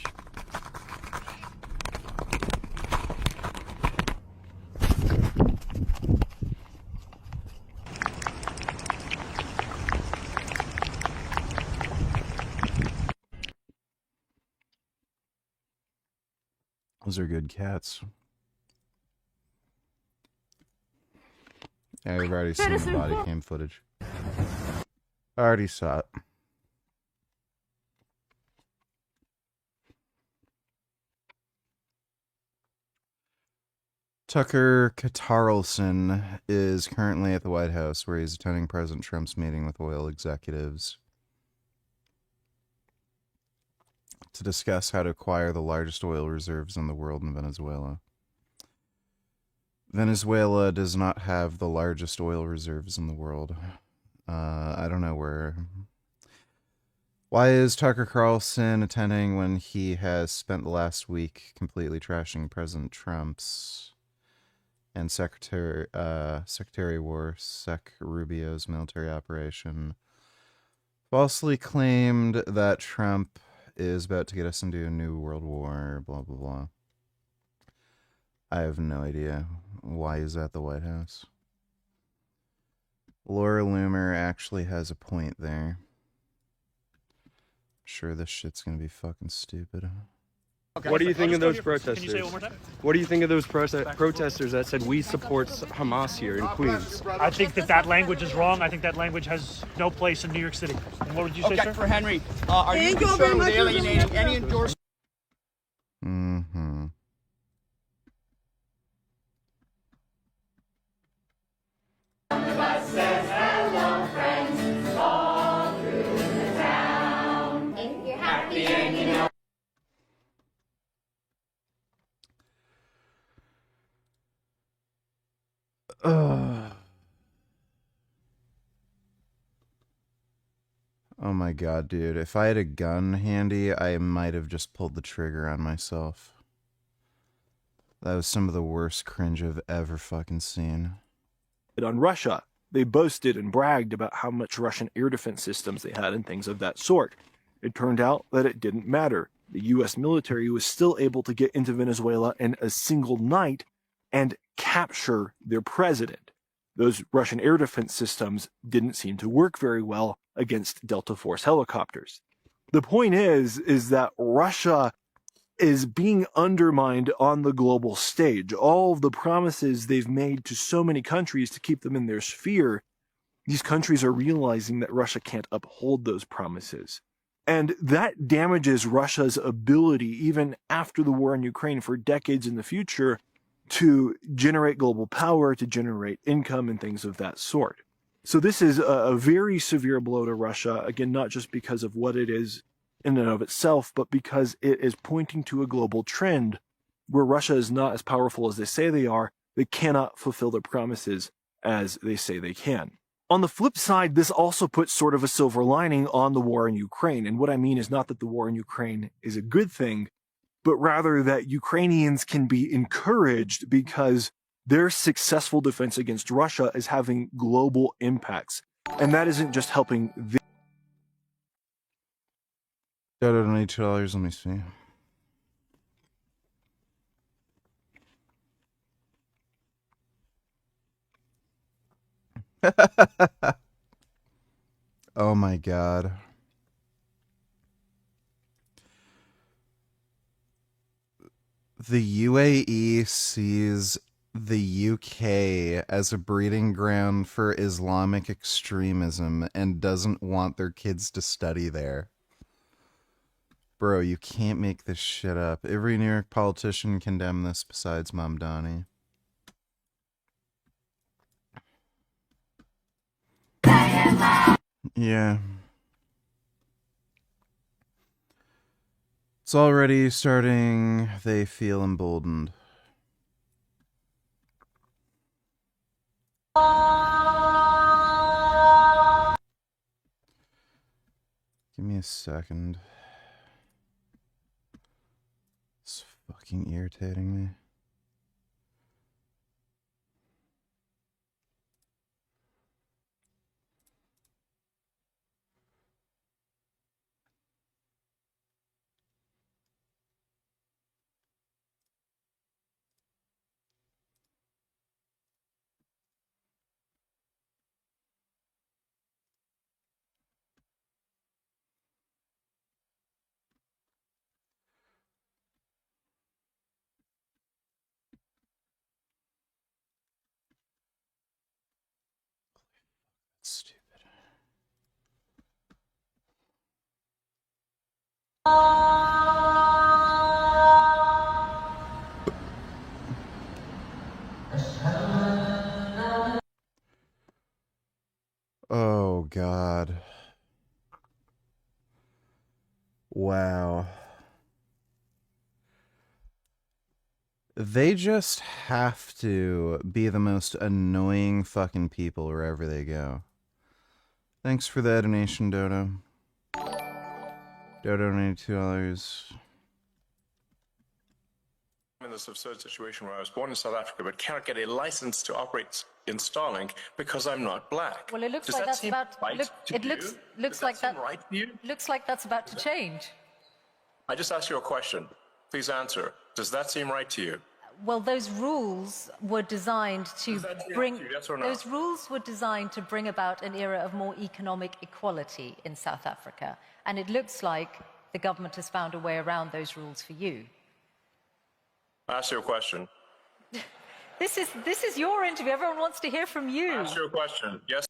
Those are good cats. Yeah, I've already seen the body cam footage. I already saw it. Tucker Carlson is currently at the White House, where he's attending President Trump's meeting with oil executives to discuss how to acquire the largest oil reserves in the world in Venezuela. Venezuela does not have the largest oil reserves in the world. I don't know where. Why is Tucker Carlson attending when he has spent the last week completely trashing President Trump's and Secretary of War Sec Rubio's military operation? Falsely claimed that Trump is about to get us into a new world war, blah, blah, blah. I have no idea why he's at the White House. Laura Loomer actually has a point there. Sure, this shit's gonna be fucking stupid. Okay. What do you think of those protesters? Can you say it one more time? What do you think of those protesters that said we support Hamas here in Queens? I think that language is wrong. I think that language has no place in New York City. And what would you say, sir? For Henry, are you concerned with alienating any endorsement? Mm-hmm. Oh my god, dude. If I had a gun handy, I might have just pulled the trigger on myself. That was some of the worst cringe I've ever fucking seen. On Russia, they boasted and bragged about how much Russian air defense systems they had and things of that sort. It turned out that it didn't matter. The U.S. military was still able to get into Venezuela in a single night and capture their president. Those Russian air defense systems didn't seem to work very well against Delta Force helicopters. The point is that Russia is being undermined on the global stage. All of the promises they've made to so many countries to keep them in their sphere, these countries are realizing that Russia can't uphold those promises. And that damages Russia's ability, even after the war in Ukraine, for decades in the future, to generate global power, to generate income, and things of that sort. So this is a very severe blow to Russia, again, not just because of what it is in and of itself, but because it is pointing to a global trend where Russia is not as powerful as they say they are. They cannot fulfill their promises as they say they can. On the flip side, this also puts sort of a silver lining on the war in Ukraine. And what I mean is not that the war in Ukraine is a good thing, but rather that Ukrainians can be encouraged because their successful defense against Russia is having global impacts. And that isn't just helping them. $2, let me see. Oh my god. The UAE sees the UK as a breeding ground for Islamic extremism and doesn't want their kids to study there. Bro, you can't make this shit up. Every New York politician condemned this besides Mamdani. Yeah. It's already starting. They feel emboldened. Give me a second. It's fucking irritating me. Stupid. Oh god. Wow. They just have to be the most annoying fucking people wherever they go. Thanks for the donation, Dodo. Dodo donated $2. I'm in this absurd situation where I was born in South Africa but cannot get a license to operate in Starlink because I'm not black. Well, it looks Does like that that's seem about. right Look, to it you? looks Does like seem that. right to you? Looks like that's about to change. I just asked you a question. Please answer. Does that seem right to you? Well, those rules were designed to bring. Yes or no? Those rules were designed to bring about an era of more economic equality in South Africa, and it looks like the government has found a way around those rules for you. I asked you a question. This is your interview. Everyone wants to hear from you. I asked you a question. Yes.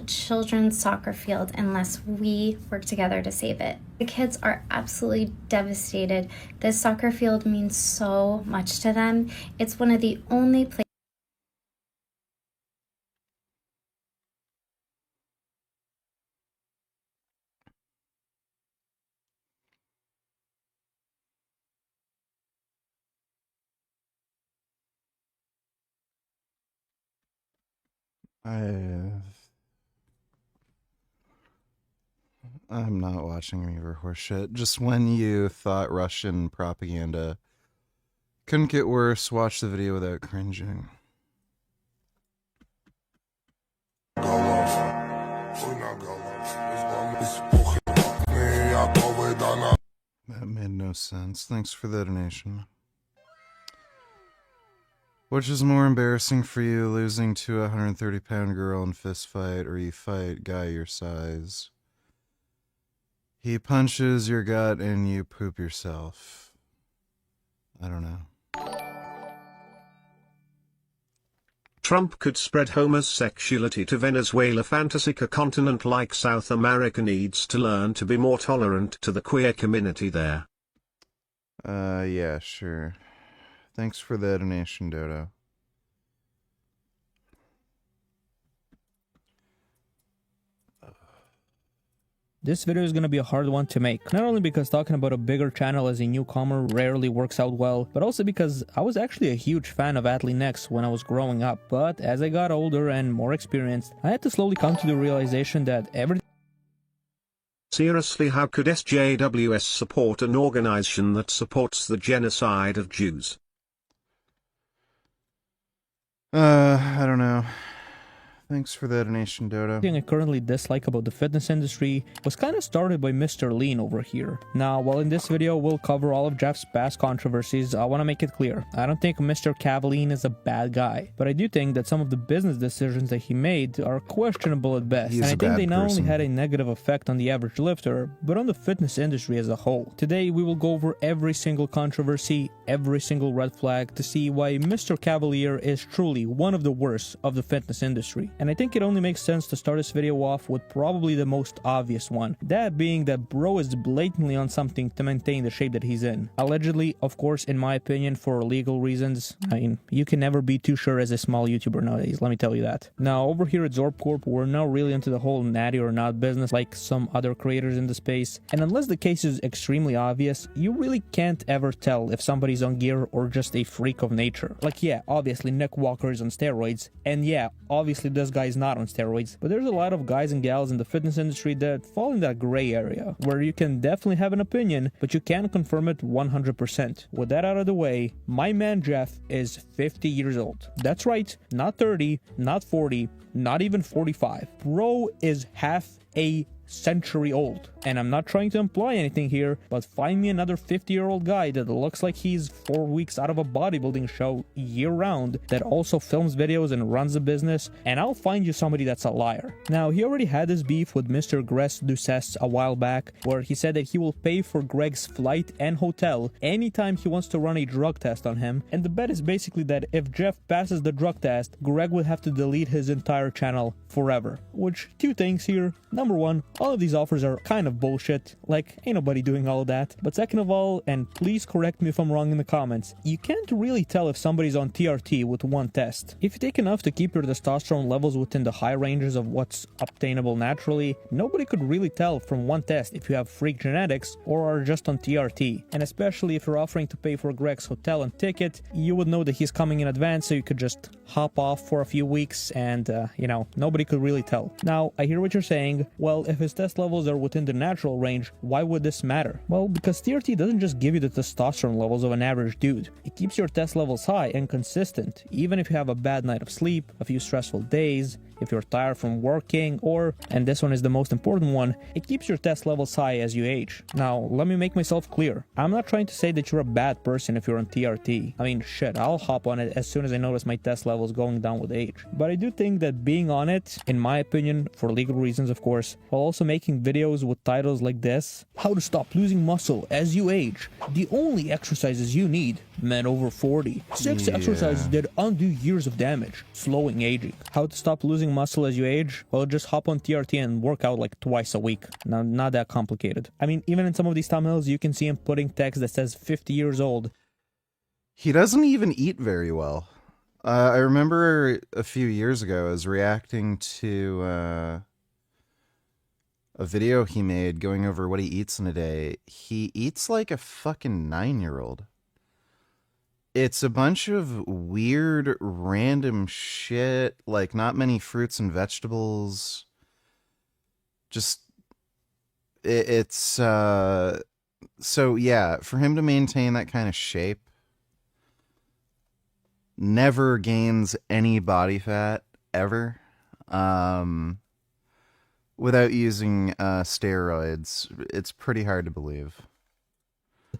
Children's soccer field unless we work together to save it. The kids are absolutely devastated. This soccer field means so much to them. It's one of the only places I'm not watching Reaver horseshit. Just when you thought Russian propaganda couldn't get worse, watch the video without cringing. most sense. Thanks for the donation. Which is more embarrassing for you, losing to a 130-pound girl in fist fight, or you fight guy your size? He punches your gut and you poop yourself. I don't know. Trump could spread homosexuality to Venezuela. Fantasy. A continent like South America needs to learn to be more tolerant to the queer community there. Yeah, sure. Thanks for the donation, Dodo. This video is going to be a hard one to make, not only because talking about a bigger channel as a newcomer rarely works out well, but also because I was actually a huge fan of Atlee Next when I was growing up, but as I got older and more experienced, I had to slowly come to the realization that everything. Seriously, how could SJWS support an organization that supports the genocide of Jews? I don't know. Thanks for the donation, Dodo. Thing I currently dislike about the fitness industry was kind of started by Mr. Lean over here. Now, while in this video we'll cover all of Jeff's past controversies, I want to make it clear, I don't think Mr. Cavallin is a bad guy, but I do think that some of the business decisions that he made are questionable at best, and I think they not only had a negative effect on the average lifter, but on the fitness industry as a whole. Today we will go over every single controversy, every single red flag to see why Mr. Cavalier is truly one of the worst of the fitness industry. And I think it only makes sense to start this video off with probably the most obvious one, that being that bro is blatantly on something to maintain the shape that he's in. Allegedly, of course, in my opinion, for legal reasons. I mean, you can never be too sure as a small YouTuber nowadays, let me tell you that. Now, over here at Zorb Corp, we're not really into the whole natty or not business like some other creators in the space, and unless the case is extremely obvious, you really can't ever tell if somebody's on gear or just a freak of nature. Like, yeah, obviously Nick Walker is on steroids, and yeah, obviously this guy is not on steroids, but there's a lot of guys and gals in the fitness industry that fall in that gray area, where you can definitely have an opinion, but you can't confirm it 100%. With that out of the way, my man Jeff is 50 years old. That's right, not 30, not 40, not even 45. Bro is half a century old. And I'm not trying to imply anything here, but find me another 50-year-old guy that looks like he's 4 weeks out of a bodybuilding show year-round that also films videos and runs a business, and I'll find you somebody that's a liar. Now, he already had this beef with Mr. Gress Ducesse a while back, where he said that he will pay for Greg's flight and hotel anytime he wants to run a drug test on him, and the bet is basically that if Jeff passes the drug test, Greg would have to delete his entire channel forever. Which, two things here. Number one, all of these offers are kind of bullshit, like ain't nobody doing all of that. But second of all, and please correct me if I'm wrong in the comments, you can't really tell if somebody's on TRT with one test. If you take enough to keep your testosterone levels within the high ranges of what's obtainable naturally, nobody could really tell from one test if you have freak genetics or are just on TRT. And especially if you're offering to pay for Greg's hotel and ticket, you would know that he's coming in advance, so you could just hop off for a few weeks and, you know, nobody could really tell. Now, I hear what you're saying. Well, if his test levels are within the natural range, why would this matter? Well, because TRT doesn't just give you the testosterone levels of an average dude. It keeps your test levels high and consistent, even if you have a bad night of sleep, a few stressful days, if you're tired from working, or, and this one is the most important one, it keeps your test levels high as you age. Now, let me make myself clear. I'm not trying to say that you're a bad person if you're on TRT. I mean, shit, I'll hop on it as soon as I notice my test levels going down with age. But I do think that being on it, in my opinion, for legal reasons of course, while also making videos with titles like this, How to Stop Losing Muscle as You Age, The Only Exercises You Need, Men Over 40, 6 exercises that undo years of damage, Slowing Aging, How to Stop Losing Muscle as You Age, well, just hop on TRT and work out like twice a week. Now, not that complicated. I mean, even in some of these thumbnails, you can see him putting text that says 50 years old. He doesn't even eat very well. I remember a few years ago I was reacting to a video he made going over what he eats in a day. He eats like a fucking 9-year-old. It's a bunch of weird, random shit, like not many fruits and vegetables. Just, it's, so yeah, for him to maintain that kind of shape, never gains any body fat, ever, without using steroids. It's pretty hard to believe.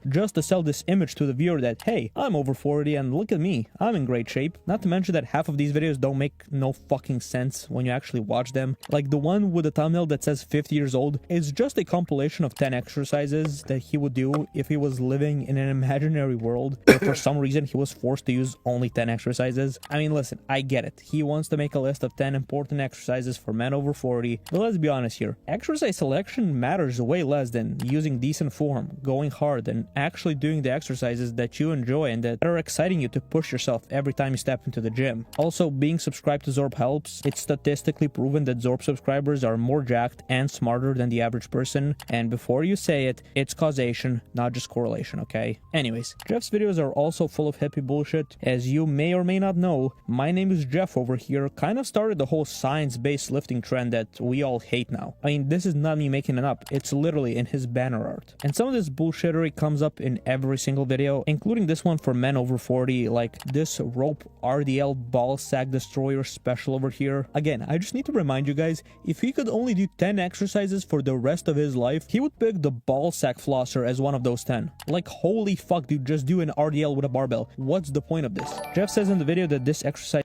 just to sell this image to the viewer that, hey, I'm over 40 and look at me, I'm in great shape. Not to mention that half of these videos don't make no fucking sense when you actually watch them. Like the one with the thumbnail that says 50 years old is just a compilation of 10 exercises that he would do if he was living in an imaginary world, but for some reason he was forced to use only 10 exercises. I mean, listen, I get it. He wants to make a list of 10 important exercises for men over 40, but let's be honest here. Exercise selection matters way less than using decent form, going hard, and actually doing the exercises that you enjoy and that are exciting you to push yourself every time you step into the gym. Also, being subscribed to Zorb helps. It's statistically proven that Zorb subscribers are more jacked and smarter than the average person, and before you say it, it's causation, not just correlation, okay? Anyways, Jeff's videos are also full of hippie bullshit. As you may or may not know, my name is Jeff over here kind of started the whole science-based lifting trend that we all hate now. I mean, this is not me making it up, it's literally in his banner art. And some of this bullshittery comes up in every single video, including this one for men over 40, like this rope RDL ball sack destroyer special over here. Again, I just need to remind you guys, if he could only do 10 exercises for the rest of his life, he would pick the ball sack flosser as one of those 10. Like, holy fuck, dude, just do an RDL with a barbell. What's the point of this? Jeff says in the video that this exercise...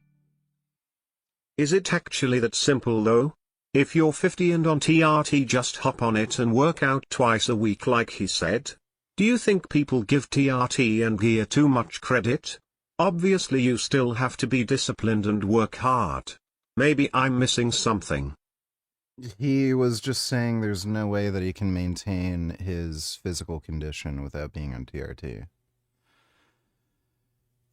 Is it actually that simple though? If you're 50 and on TRT, just hop on it and work out twice a week like he said? Do you think people give TRT and gear too much credit? Obviously you still have to be disciplined and work hard. Maybe I'm missing something. He was just saying there's no way that he can maintain his physical condition without being on TRT.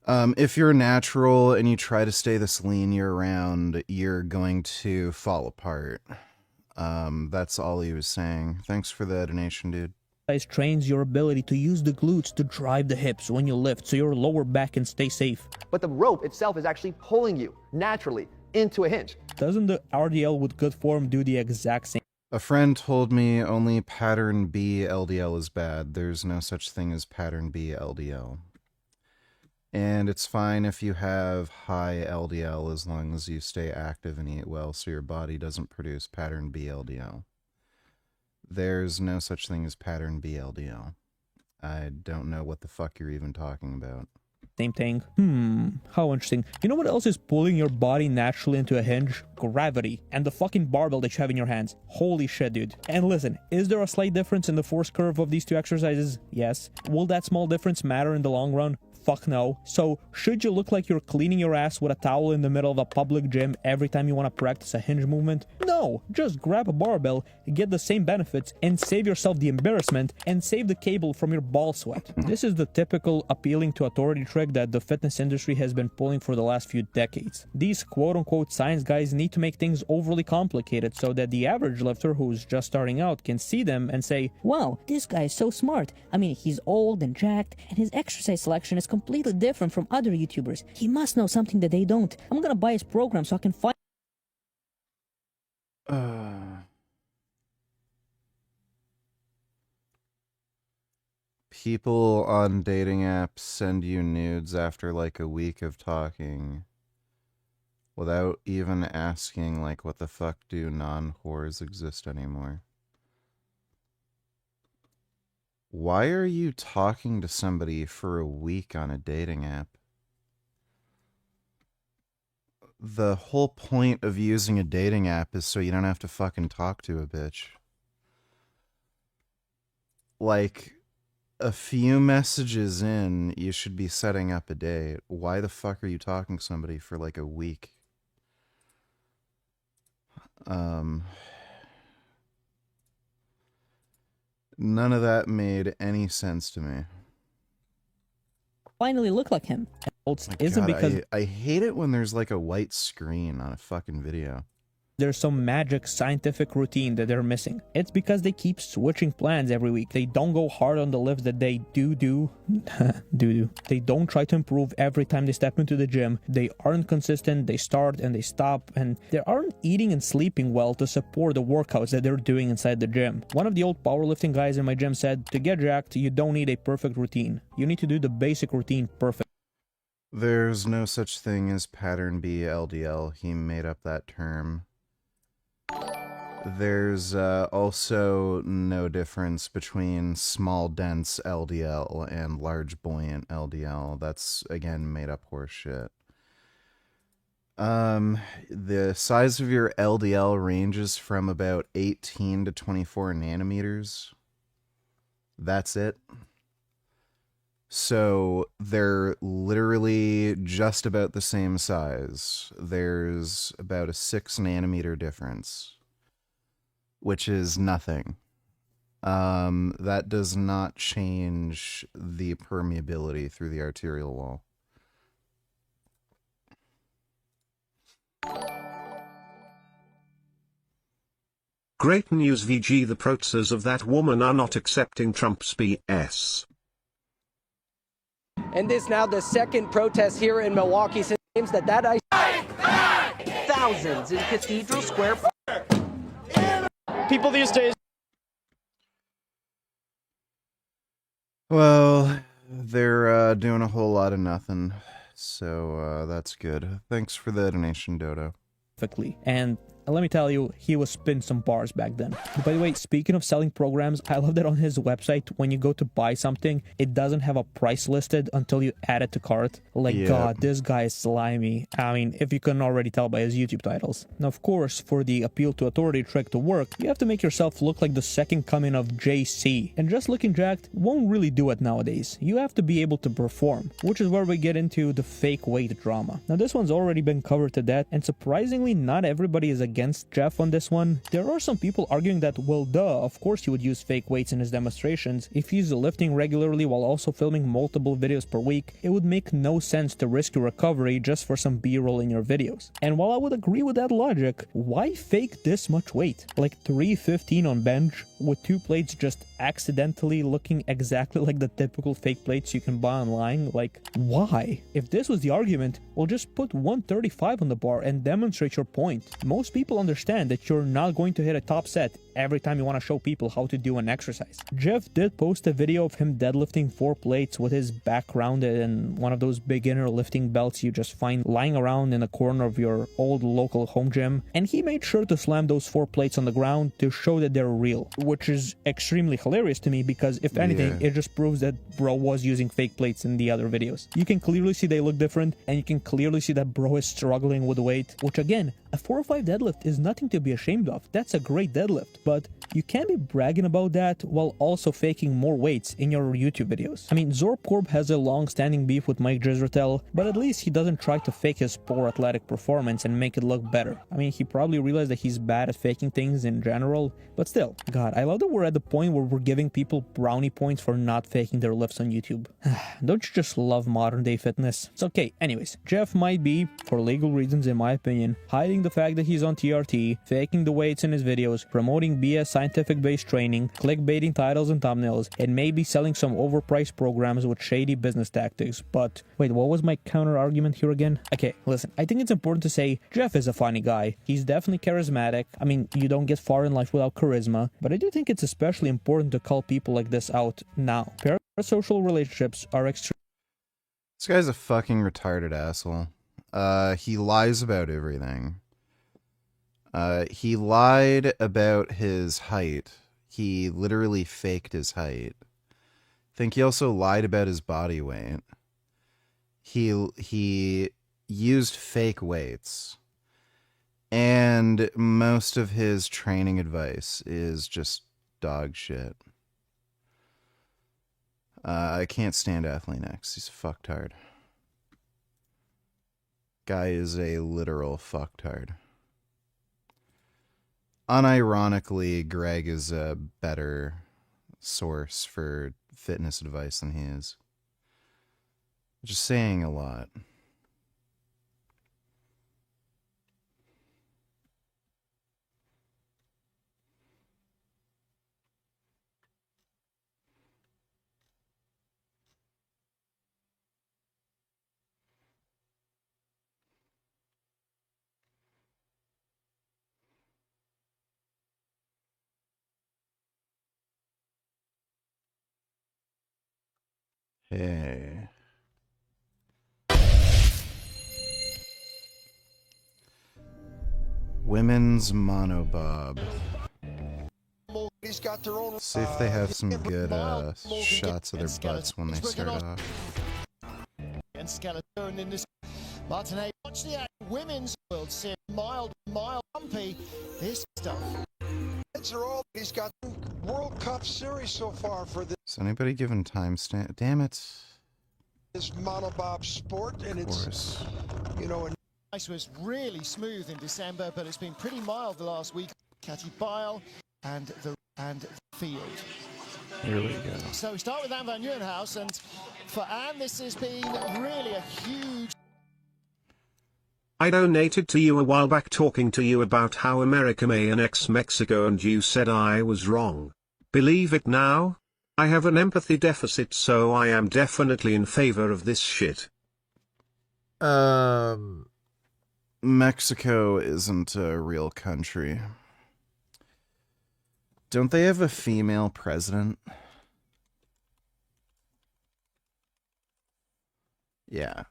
If you're natural and you try to stay this lean year-round, you're going to fall apart. That's all he was saying. Thanks for the donation, dude. Trains your ability to use the glutes to drive the hips when you lift, so your lower back can stay safe. But the rope itself is actually pulling you naturally into a hinge. Doesn't the RDL with good form do the exact same? A friend told me only pattern B LDL is bad. There's no such thing as pattern B LDL. And it's fine if you have high LDL as long as you stay active and eat well so your body doesn't produce pattern B LDL. There's no such thing as pattern B LDL. I don't know what the fuck you're even talking about. Same thing. How interesting. You know what else is pulling your body naturally into a hinge? Gravity. And the fucking barbell that you have in your hands. Holy shit, dude. And listen, is there a slight difference in the force curve of these two exercises? Yes. Will that small difference matter in the long run? Fuck no. So, should you look like you're cleaning your ass with a towel in the middle of a public gym every time you want to practice a hinge movement? No. Just grab a barbell, get the same benefits, and save yourself the embarrassment, and save the cable from your ball sweat. This is the typical appealing to authority trick that the fitness industry has been pulling for the last few decades. These quote-unquote science guys need to make things overly complicated so that the average lifter who's just starting out can see them and say, wow, this guy is so smart. I mean, he's old and jacked, and his exercise selection is completely different from other YouTubers. He must know something that they don't. I'm gonna buy his program so I can find... People on dating apps send you nudes after like a week of talking without even asking, like, what the fuck do non-whores exist anymore? Why are you talking to somebody for a week on a dating app? The whole point of using a dating app is so you don't have to fucking talk to a bitch. Like, a few messages in, you should be setting up a date. Why the fuck are you talking to somebody for like a week? None of that made any sense to me. Finally look like him. Isn't because I hate it when there's like a white screen on a fucking video. There's some magic scientific routine that they're missing. It's because they keep switching plans every week. They don't go hard on the lifts that they do. They don't try to improve every time they step into the gym. They aren't consistent. They start and they stop, and they aren't eating and sleeping well to support the workouts that they're doing inside the gym. One of the old powerlifting guys in my gym said, to get jacked, you don't need a perfect routine. You need to do the basic routine perfect. There's no such thing as pattern B LDL. He made up that term. There's also no difference between small dense LDL and large buoyant LDL. That's, again, made up horse shit. The size of your LDL ranges from about 18 to 24 nanometers. That's it. So they're literally just about the same size. There's about a 6 nanometer difference, which is nothing. That does not change the permeability through the arterial wall. Great news, VG. The protesters of that woman are not accepting Trump's BS. And this now the second protest here in Milwaukee since that ice. Thousands in Cathedral Square. People these days. Well, they're doing a whole lot of nothing, so that's good. Thanks for the donation, Dodo. And let me tell you, he was spitting some bars back then. By the way, speaking of selling programs, I love that on his website, when you go to buy something, it doesn't have a price listed until you add it to cart. Like, Yeah. God, this guy is slimy. I mean, if you couldn't already tell by his YouTube titles. Now, of course, for the appeal to authority trick to work, you have to make yourself look like the second coming of JC. And just looking jacked won't really do it nowadays. You have to be able to perform, which is where we get into the fake weight drama. Now, this one's already been covered to death, and surprisingly, not everybody is against Jeff on this one. There are some people arguing that, well, duh, of course he would use fake weights in his demonstrations. If he's lifting regularly while also filming multiple videos per week, it would make no sense to risk your recovery just for some B-roll in your videos. And while I would agree with that logic, why fake this much weight? Like 315 on bench, with 2 plates just accidentally looking exactly like the typical fake plates you can buy online? Like, why? If this was the argument, well, just put 135 on the bar and demonstrate your point. Most people understand that you're not going to hit a top set every time you want to show people how to do an exercise. Jeff did post a video of him deadlifting 4 plates with his back rounded and one of those beginner lifting belts you just find lying around in a corner of your old local home gym, and he made sure to slam those 4 plates on the ground to show that they're real, which is extremely hilarious to me because if anything, it just proves that bro was using fake plates in the other videos. You can clearly see they look different, and you can clearly see that bro is struggling with weight, which again, a 405 deadlift is nothing to be ashamed of. That's a great deadlift, but you can't be bragging about that while also faking more weights in your YouTube videos. I mean, Zorpcorp has a long-standing beef with Mike Drizertel, but at least he doesn't try to fake his poor athletic performance and make it look better. I mean, he probably realized that he's bad at faking things in general, but still, God, I love that we're at the point where we're giving people brownie points for not faking their lifts on YouTube. Don't you just love modern-day fitness? It's okay. Anyways, Jeff might be, for legal reasons in my opinion, hiding the fact that he's on TRT, faking the weights in his videos, promoting BS scientific-based training, clickbaiting titles and thumbnails, and maybe selling some overpriced programs with shady business tactics. But wait, what was my counter argument here again? Okay, listen, I think it's important to say Jeff is a funny guy. He's definitely charismatic. I mean, you don't get far in life without charisma, but I do think it's especially important to call people like this out now. Parasocial relationships are extremely... This guy's a fucking retarded asshole. He lies about everything. He lied about his height. He literally faked his height. I think he also lied about his body weight. He used fake weights. And most of his training advice is just dog shit. I can't stand Athlean-X. He's a fucktard. Guy is a literal fucktard. Unironically, Greg is a better source for fitness advice than he is. Just saying a lot. Hey. Women's monobob. He's got their own. See if they have some good shots of their butts when they start off. And skeleton in this. Martinet, watch the women's World Series. Mild, bumpy. This stuff. He's got World Cup Series so far for this. Is anybody giving timestamp? Damn it. This monobob sport, and it's, you know, ice was really smooth in December, but it's been pretty mild the last week. Catty Bile and the field. Here we go. So we start with Anne van Nieuwenhuis, and for Anne, this has been really a huge. I donated to you a while back talking to you about how America may annex Mexico and you said I was wrong. Believe it now? I have an empathy deficit, so I am definitely in favor of this shit. Mexico isn't a real country. Don't they have a female president? Yeah.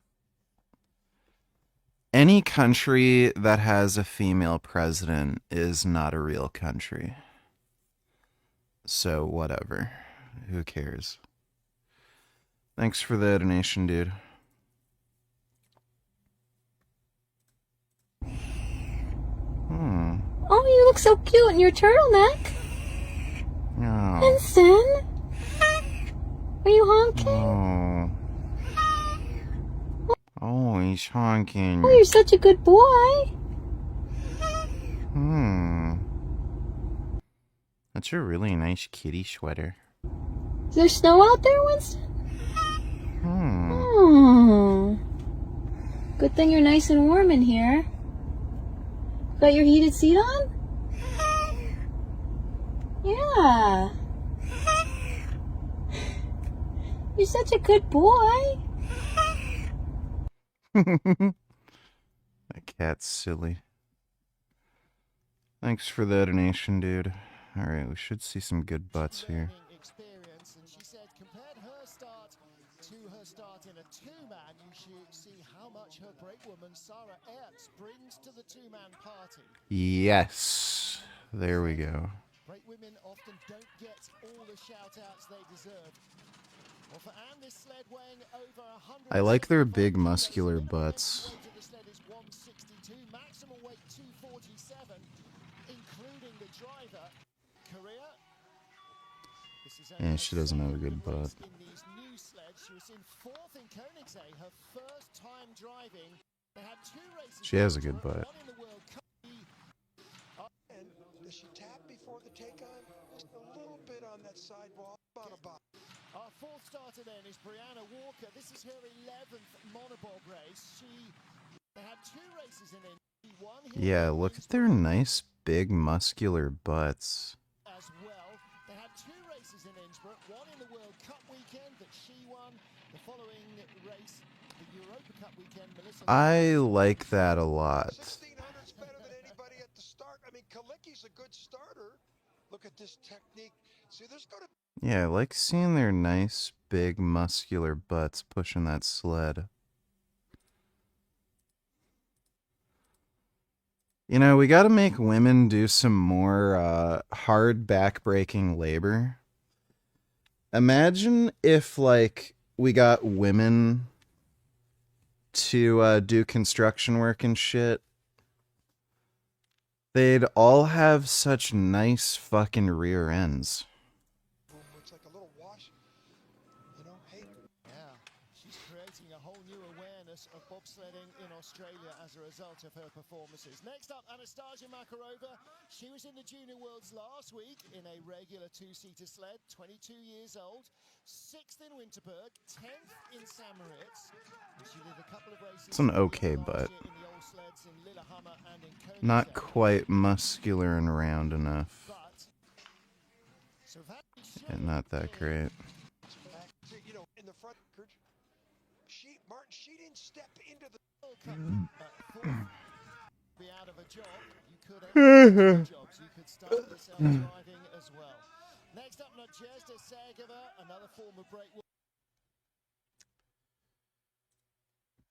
Any country that has a female president is not a real country. So, whatever. Who cares? Thanks for the donation, dude. Oh, you look so cute in your turtleneck. Oh. Vincent? Are you honking? Oh. Oh, he's honking. Oh, you're such a good boy. That's a really nice kitty sweater. Is there snow out there, Winston? Oh. Good thing you're nice and warm in here. Got your heated seat on? Yeah. You're such a good boy. That cat's silly. Thanks for the donation, dude. Alright, we should see some good butts here. She said, compared her start to her start in a two-man, you should see how much her brakewoman Sarah Ertz brings to the two-man party. Yes. There we go. Brakewomen often don't get all the shout-outs they deserve. Well, for Anne, this sled weighing over 100. I like their big muscular butts. The sled is 162, maximum weight 247, including the driver. Korea. Yeah, she doesn't have a good butt. In these new sleds, she was in fourth in Koenigsegg, her first time driving. They had two races. She has a good butt. One in the World Cup. And does she tap before the take-on? Just a little bit on that sidewall. Our fourth starter then is Brianna Walker. This is her 11th monobob race. They had two races in it. She won here. Yeah, look at their nice, big, muscular butts. As well, they had two races in Innsbruck. One in the World Cup weekend that she won. The following race, the Europa Cup weekend, Melissa. I like that a lot. 1600's better than anybody at the start. I mean, Kalicki's a good starter. Look at this technique. See, there's going to. Yeah, I like seeing their nice, big, muscular butts pushing that sled. You know, we gotta make women do some more hard back-breaking labor. Imagine if, like, we got women to do construction work and shit. They'd all have such nice fucking rear ends. It's like a little wash, you know, hey. Yeah, she's creating a whole new awareness of bobsledding in Australia as a result of her performances. Next up, Anastasia Makarova. She was in the Junior Worlds last week in a regular two-seater sled, 22 years old. 6th in Winterberg, 10th in St. Moritz. She did a couple of races. It's an okay butt. Not quite muscular and round enough. And not that great. You know, in the front, Martin, she didn't step into the be out of a job. You could jobs. You could start yourself driving as well. Next up, Nadezhda Sagova, another former break.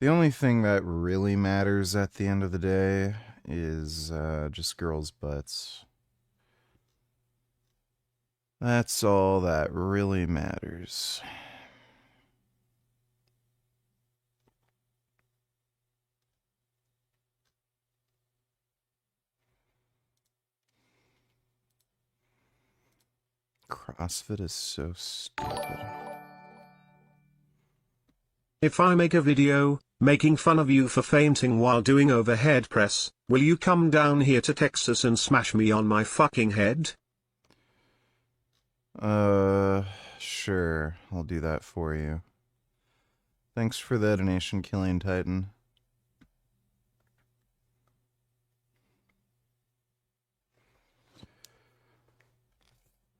The only thing that really matters at the end of the day is just girls' butts. That's all that really matters. CrossFit is so stupid. If I make a video, making fun of you for fainting while doing overhead press, will you come down here to Texas and smash me on my fucking head? Sure. I'll do that for you. Thanks for the donation, Killing Titan.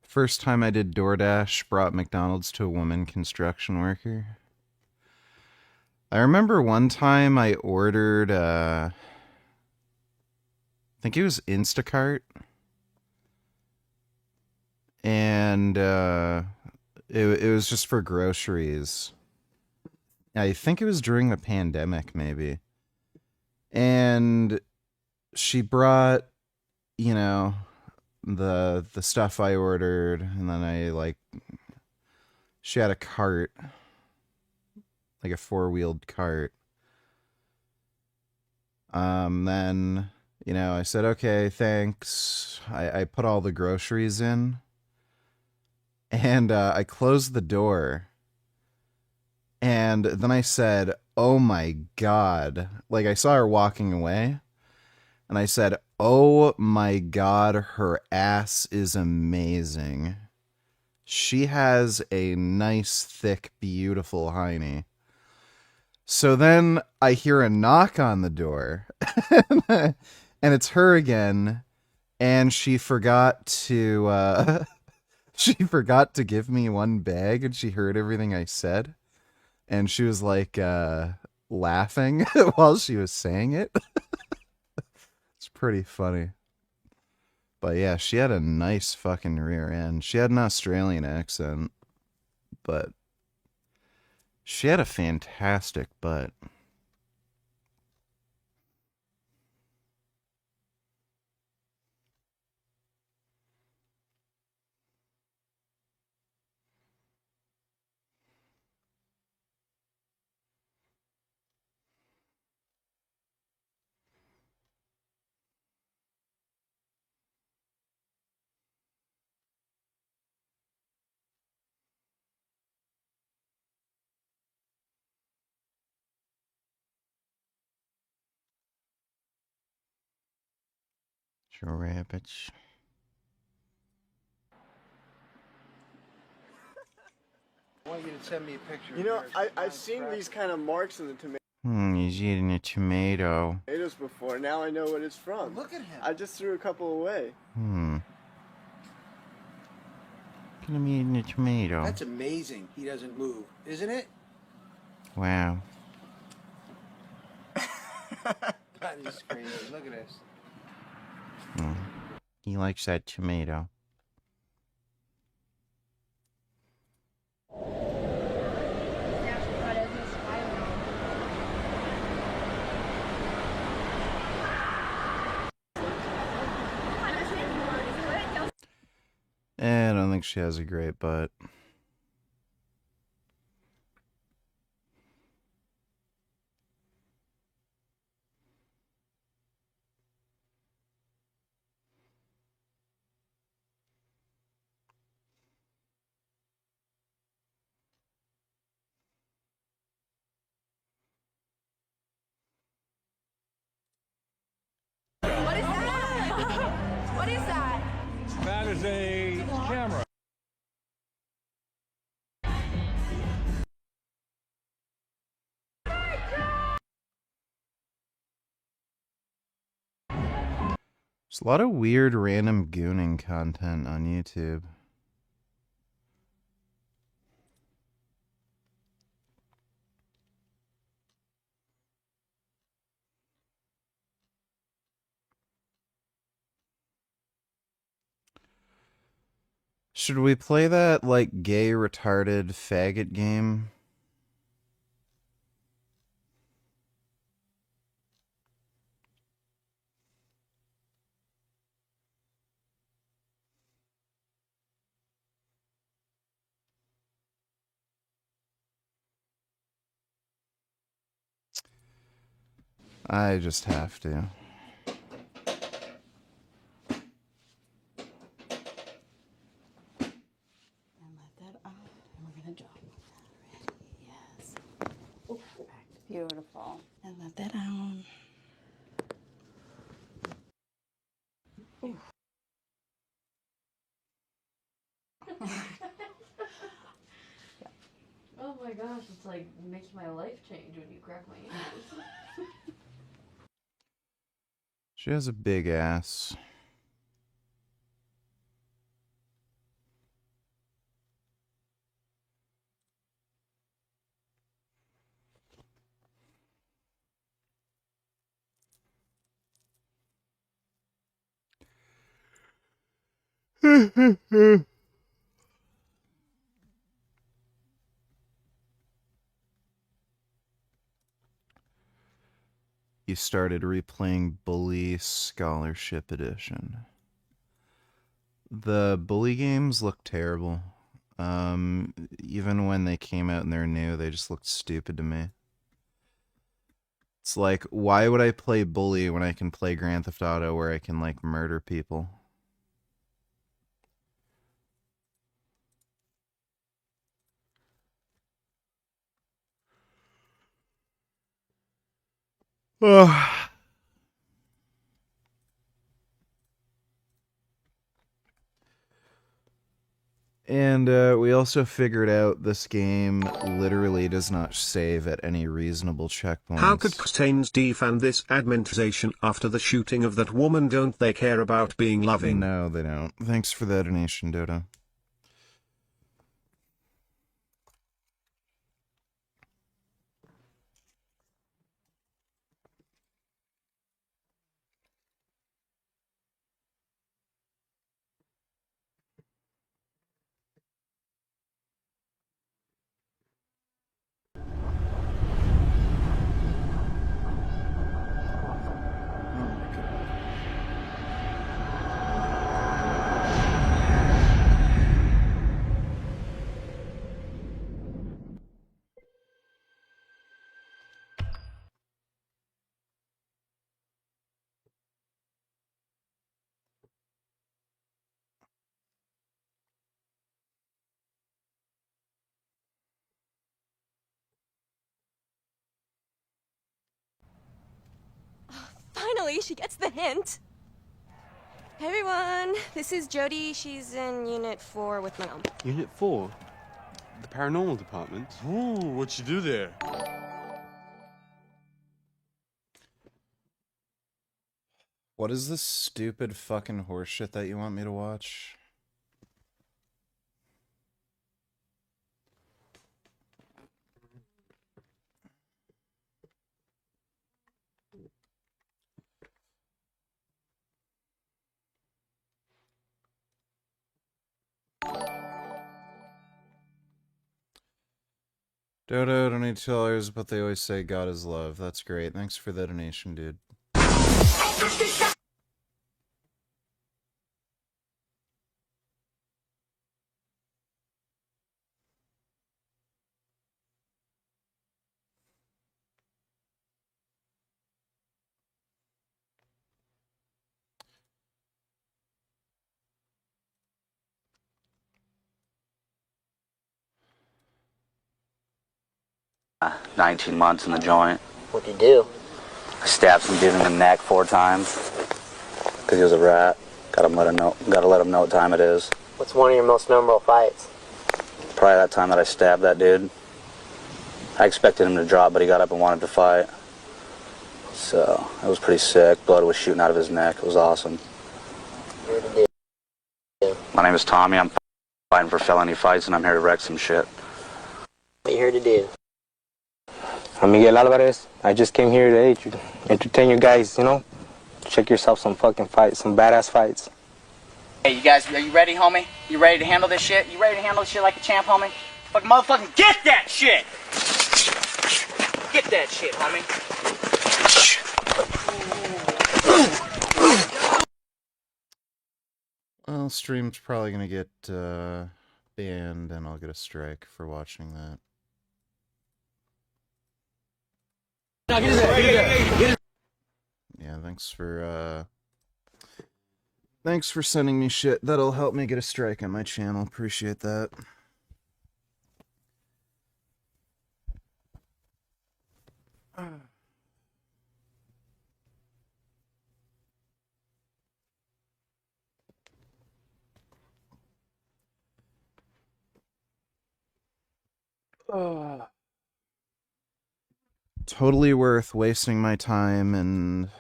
First time I did DoorDash, brought McDonald's to a woman construction worker. I remember one time I ordered, I think it was Instacart. And it was just for groceries. I think it was during the pandemic, maybe. And she brought, you know, the stuff I ordered, and then she had a cart, like a 4-wheeled cart. Then, I said, okay, thanks. I put all the groceries in, and I closed the door. And then I said, oh my God. Like, I saw her walking away, and I said, oh my God, her ass is amazing. She has a nice, thick, beautiful hiney. So then I hear a knock on the door, and it's her again, and she forgot to give me one bag, and she heard everything I said, and she was like laughing while she was saying it. It's pretty funny. But yeah, she had a nice fucking rear end. She had an Australian accent, but she had a fantastic butt. Sure, rabbits. I want you to send me a picture. I've seen these kind of marks in the He's eating a tomato. tomatoes before. Now I know what it's from. Look at him. I just threw a couple away. Look at him eating a tomato. That's amazing. He doesn't move, isn't it? Wow. That is crazy. Look at this. He likes that tomato. I don't think she has a great butt. What is that? What is that? That is a camera. There's a lot of weird random gooning content on YouTube. Should we play that, gay retarded faggot game? I just have to. And let that out. And we're gonna drop that. Ready? Yes. Oh, perfect. Beautiful. And let that out. Oh my gosh, it's like making my life change when you crack my ears. She has a big ass. You started replaying Bully Scholarship Edition. The Bully games look terrible. Even when they came out and they're new, they just looked stupid to me. It's like, why would I play Bully when I can play Grand Theft Auto where I can, like, murder people? Ugh. And we also figured out this game literally does not save at any reasonable checkpoints. How could Christains defend this admonization after the shooting of that woman? Don't they care about being loving? No, they don't. Thanks for the donation, Dodo. Finally, she gets the hint. Hey everyone, this is Jody. She's in Unit 4 with my mom. Unit 4? The paranormal department? Ooh, what you do there? What is this stupid fucking horseshit that you want me to watch? Dodo, donate $2, but they always say God is love. That's great. Thanks for the donation, dude. 19 months in the joint. What'd you do? I stabbed some dude in the neck 4 times because he was a rat. Gotta let him know what time it is. What's one of your most memorable fights? Probably that time that I stabbed that dude. I expected him to drop, but he got up and wanted to fight. So it was pretty sick. Blood was shooting out of his neck. It was awesome. My name is Tommy. I'm fighting for felony fights, and I'm here to wreck some shit. What are you here to do? I'm Miguel Alvarez. I just came here to entertain you guys, you know? Check yourself some fucking fights, some badass fights. Hey, you guys, are you ready, homie? You ready to handle this shit? You ready to handle this shit like a champ, homie? Fucking motherfucking get that shit! Get that shit, homie. Well, stream's probably gonna get banned, and I'll get a strike for watching that. Yeah, thanks for sending me shit. That'll help me get a strike on my channel. Appreciate that. Totally worth wasting my time and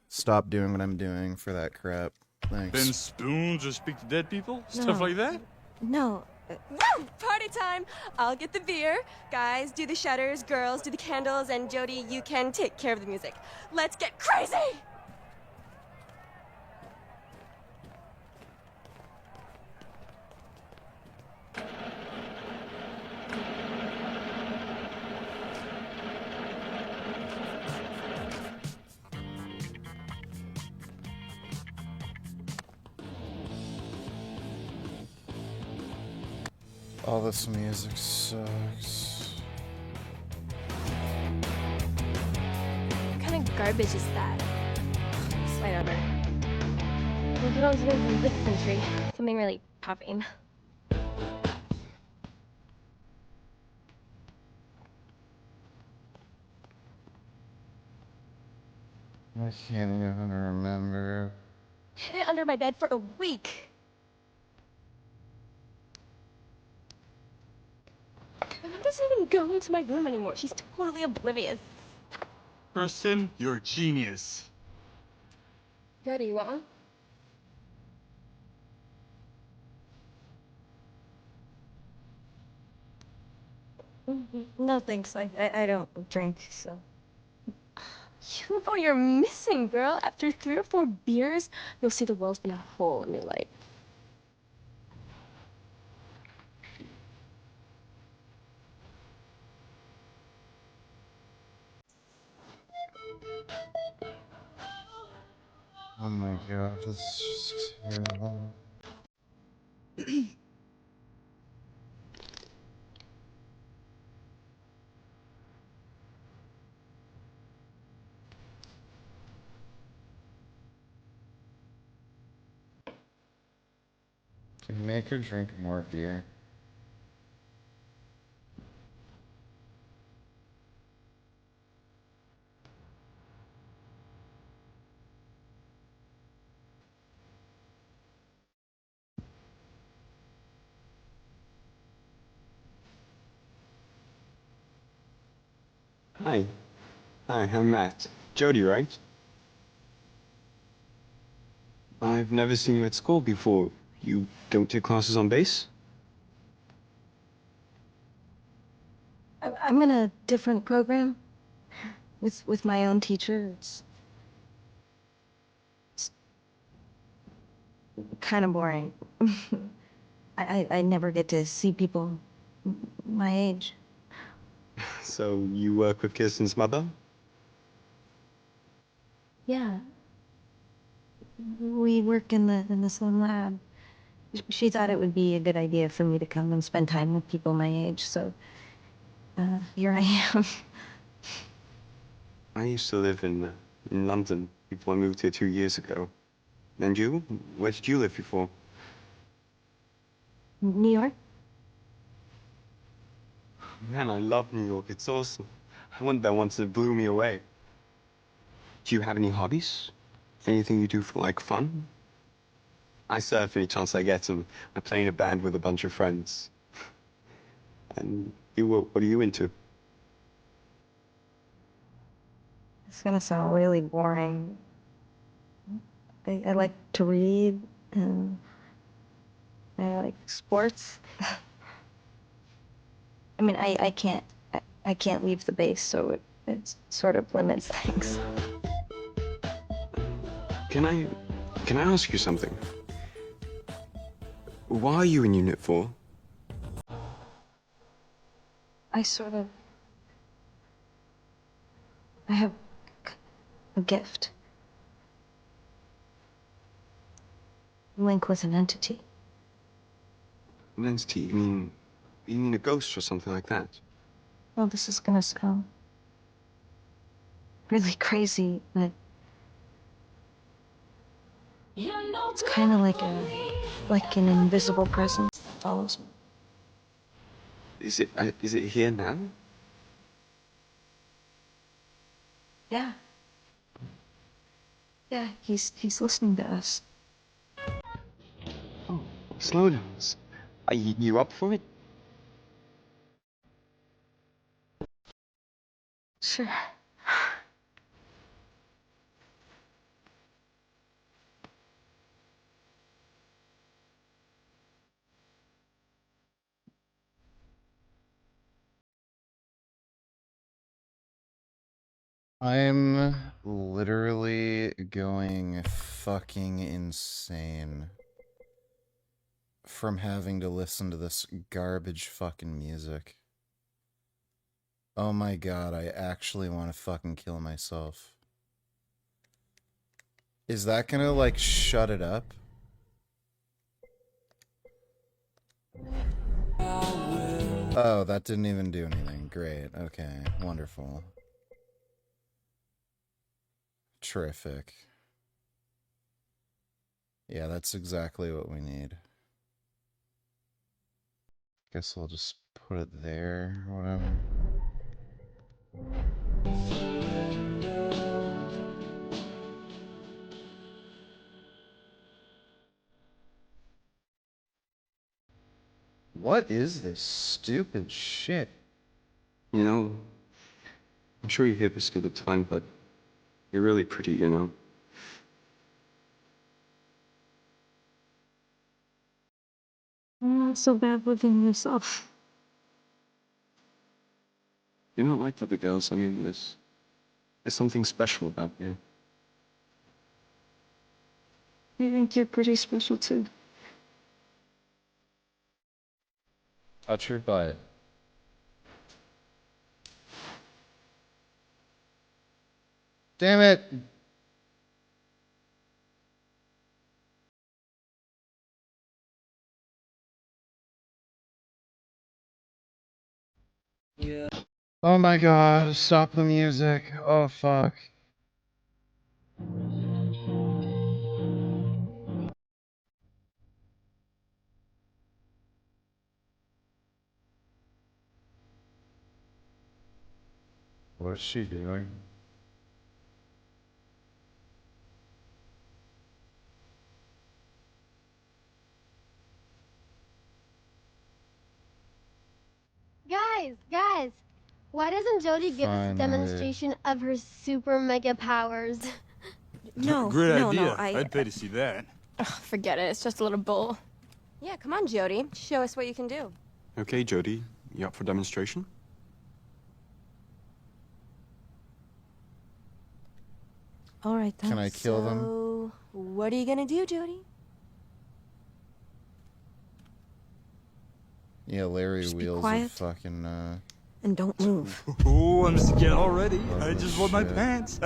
stop doing what I'm doing for that crap. Thanks. Bend spoons or speak to dead people? Stuff like that? No. Party time! I'll get the beer. Guys, do the shutters. Girls, do the candles. And Jody, you can take care of the music. Let's get crazy! All this music sucks. What kind of garbage is that? Whatever. We'll put on something from this country. Something really popping. I can't even remember. Hid it under my bed for a week. My mom doesn't even go into my room anymore. She's totally oblivious. Kirsten, you're a genius. Daddy, you want one? No thanks. I don't drink, so. You know what you're missing, girl. After 3 or 4 beers, you'll see the world in a whole new light. Oh my god, this is just terrible. Can you make her drink more beer? Hi. Hi, I'm Matt. Jody, right? I've never seen you at school before. You don't take classes on bass? I'm in a different program with my own teacher. It's kind of boring. I never get to see people my age. So you work with Kirsten's mother? Yeah. We work in the same lab. She thought it would be a good idea for me to come and spend time with people my age, so here I am. I used to live in London before I moved here 2 years ago. And you? Where did you live before? New York? Man, I love New York. It's awesome. I went there once and it blew me away. Do you have any hobbies? Anything you do for, like, fun? I surf any chance I get, and I play in a band with a bunch of friends. And you, what are you into? It's gonna sound really boring. I like to read, and I like sports. I mean, I can't leave the base, so it sort of limits things. Can I ask you something? Why are you in Unit 4? I have a gift. Link with an entity. An entity? You mean a ghost or something like that? Well, this is gonna sound really crazy, but It's kind of like an invisible presence that follows me. Is it here now? Yeah. Yeah, he's listening to us. Oh, slowdowns. Are you up for it? Sure. I'm literally going fucking insane from having to listen to this garbage fucking music. Oh my god, I actually want to fucking kill myself. Is that gonna, like, shut it up? Oh, that didn't even do anything. Great. Okay. Wonderful. Terrific. Yeah, that's exactly what we need. Guess I'll just put it there, or whatever. What is this stupid shit? You know, I'm sure you hear this all the time, but you're really pretty, you know? Not so bad living yourself. You're not like other girls. I mean, there's something special about you. I think you're pretty special too. Touch your butt. Damn it! Yeah. Oh my god, stop the music. Oh fuck. What's she doing? Guys, why doesn't Jody give us a Finally. demonstration of her super mega powers? Great idea. I'd pay to see that. Ugh, forget it. It's just a little bull. Yeah, come on, Jody. Show us what you can do. Okay, Jody, you up for demonstration? All right, then. Can I kill them? So, what are you gonna do, Jody? Yeah, Larry Just be Wheels quiet. of fucking, And don't move. Oh, I'm scared already. I just wore my shit. pants.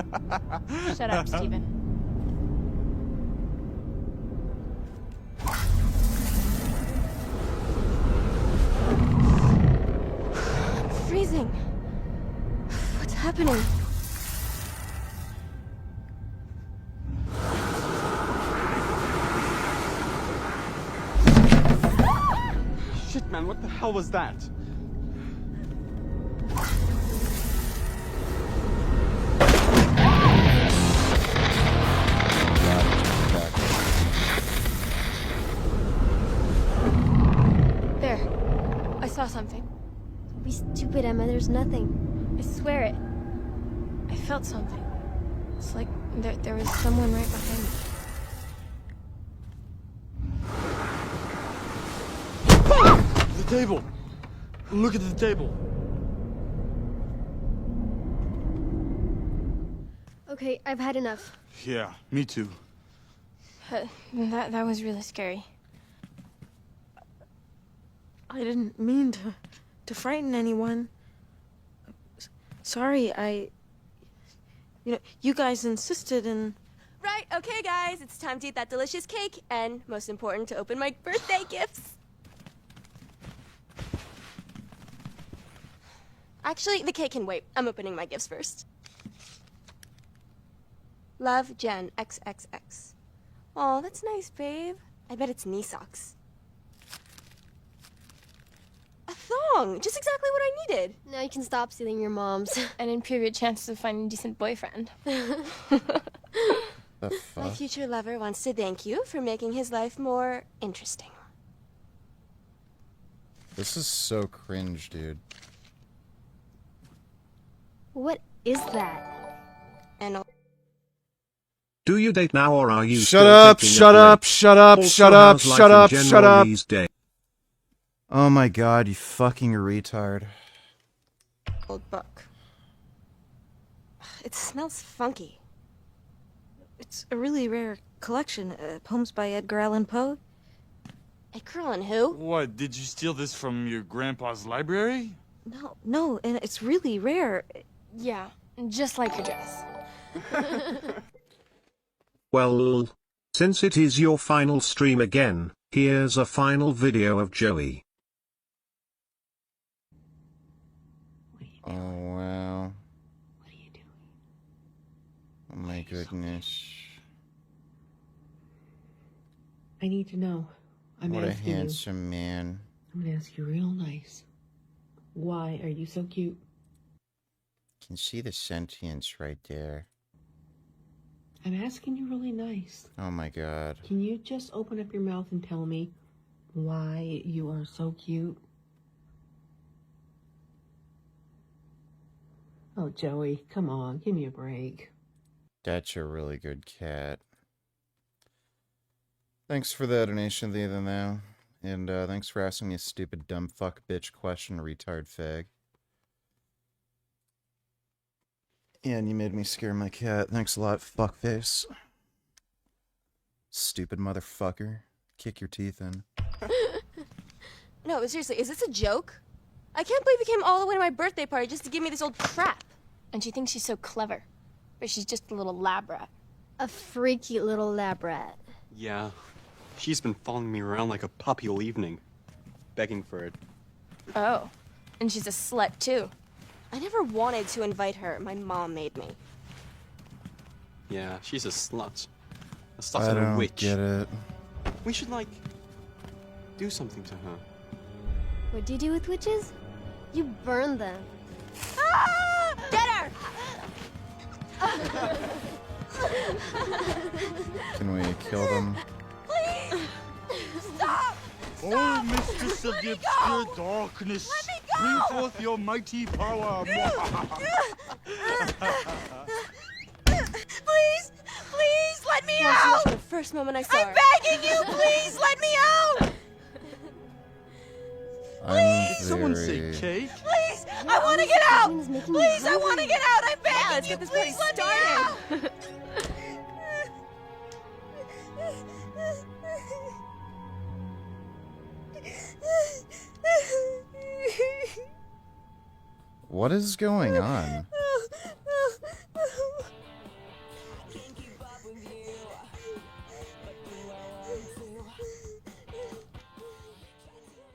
Shut up, Steven. I'm freezing. What's happening? Shit, man, what the hell was that? There. I saw something. Don't be stupid, Emma. There's nothing. I swear it. I felt something. It's like there was someone right behind me. The table. Look at the table. Okay, I've had enough. Yeah, me too. That was really scary. I didn't mean to frighten anyone. Sorry, you guys insisted and... Right, okay, guys. It's time to eat that delicious cake, and most important, to open my birthday gifts. Actually, the cake can wait. I'm opening my gifts first. Love, Jen, XXX. Oh, that's nice, babe. I bet it's knee socks. A thong! Just exactly what I needed. Now you can stop stealing your mom's. And improve your chances of finding a decent boyfriend. The My fuck? future lover wants to thank you for making his life more interesting. This is so cringe, dude. What is that? And Do you date now or are you Shut still up, taking shut a up, break? shut up, Also, shut up, how's life shut in up, shut general up. these days? Oh my god, you fucking retard. old book. It smells funky. It's a really rare collection. Poems by Edgar Allan Poe. Edgar Allan who? What, did you steal this from your grandpa's library? No, and it's really rare. Yeah, just like your dress. Well, since it is your final stream again, here's a final video of Joey. Oh wow. What are you doing? Oh my goodness. I need to know. I'm What a asking you. handsome man. I'm gonna ask you real nice. Why are you so cute? Can see the sentience right there. I'm asking you really nice. Oh my god. Can you just open up your mouth and tell me why you are so cute? Oh, Joey, come on, give me a break. That's a really good cat. Thanks for the donation, Ethan, though. And thanks for asking me a stupid dumb fuck bitch question, retard fag. Yeah, and you made me scare my cat. Thanks a lot, fuckface. Stupid motherfucker. Kick your teeth in. No, but seriously, is this a joke? I can't believe you came all the way to my birthday party just to give me this old crap. And she thinks she's so clever. But she's just a little lab rat. A freaky little lab rat. Yeah. She's been following me around like a puppy all evening. Begging for it. Oh. And she's a slut, too. I never wanted to invite her. My mom made me. Yeah, she's a slut. A slut I and a don't witch. get it. We should, like, do something to her. What do you do with witches? You burn them. Ah! Get her! Can we kill them? Please! Stop! Oh, mistress of the obscure darkness, bring forth your mighty power. Please! Please, let me out! The first moment I saw her. I'm begging you, please, let me out! Did someone say cake? Please! I want to get out! Please, I want to get out! I'm begging you! Please let me out! What is going on?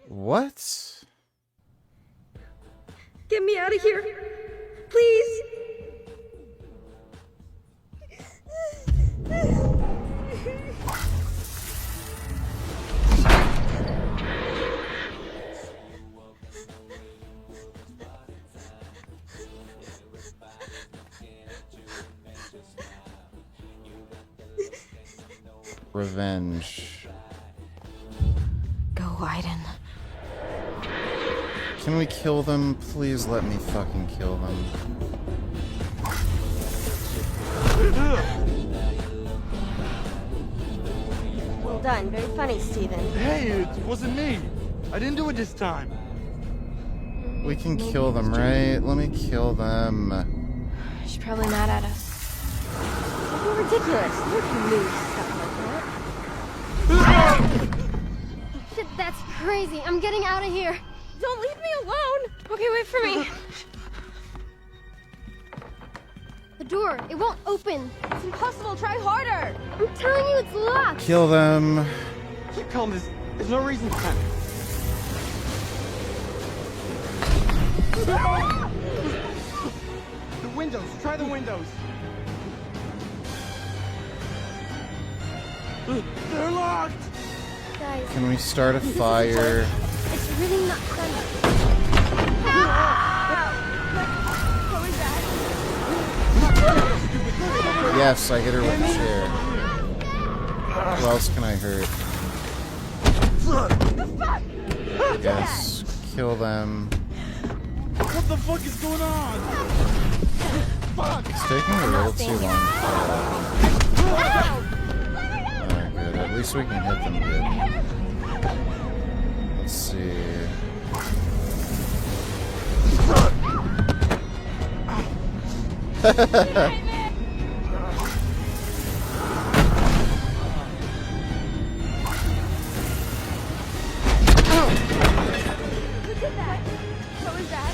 What? Get me out of here, please. Revenge. Go, Aiden. Can we kill them? Please let me fucking kill them. Well done. Very funny, Steven. Hey, it wasn't me. I didn't do it this time. We can kill them, right? Let me kill them. She's probably mad at us. You're ridiculous. You can lose stuff like that. Shit, that's crazy. I'm getting out of here. Don't leave me alone. Okay, wait for me. The door, it won't open. It's impossible. Try harder. I'm telling you, it's locked. Kill them. Keep calm, there's no reason to panic. The windows, try the windows. They're locked! Guys. Can we start a fire? It's really not funny. What was that? Yes, I hit her with a chair. Who else can I hurt? Yes, kill them. What the fuck is going on? It's taking a little too long to kill. Alright, good. At least we can hit them good. Let's see. What was that?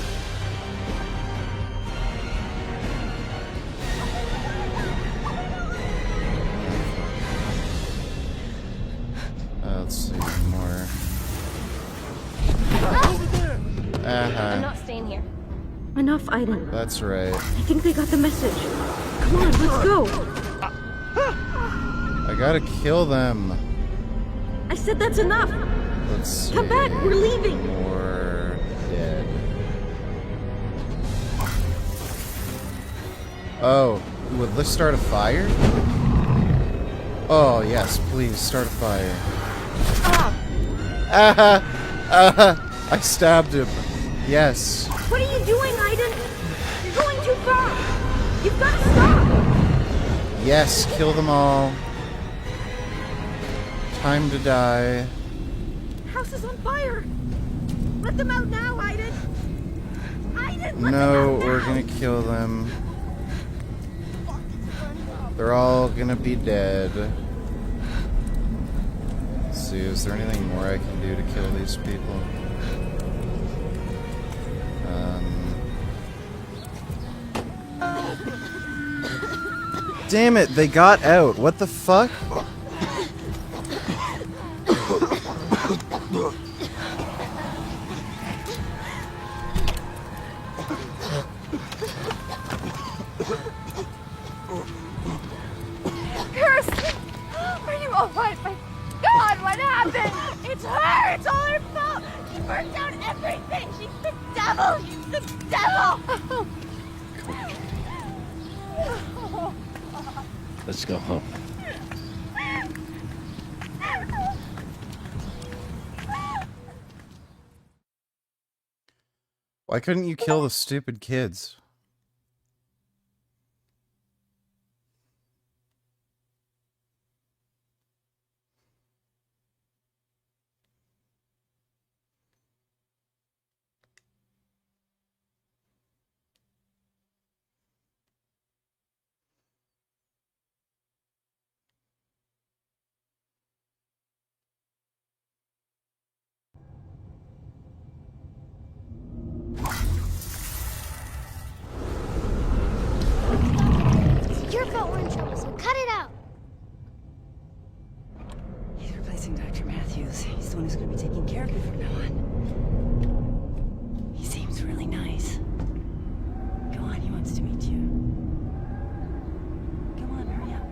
Let's see, more. I'm not staying here. Enough, Aiden. That's right. I think they got the message. Come on, let's go. I gotta kill them. I said that's enough. Let's see. Come back, we're leaving. More dead. Oh, would this start a fire? Oh, yes, please, start a fire. I stabbed him. Yes. What are you doing, Aiden? You're going too far. You've got to stop. Yes, kill them all. Time to die. House is on fire. Let them out now, Aiden. Aiden, let No, them out we're now. gonna kill them. They're all gonna be dead. Let's see, is there anything more I can do to kill these people? Damn it, they got out. What the fuck? Kirsten! Are you alright? My God, what happened? It's her! It's all her fault! She burnt down everything! She's the devil! She's the devil! Let's go home. Why couldn't you kill the stupid kids? It's your fault we're in trouble, so cut it out. He's replacing Dr. Matthews. He's the one who's going to be taking care of you from now on. He seems really nice. Go on, he wants to meet you. Come on, hurry up.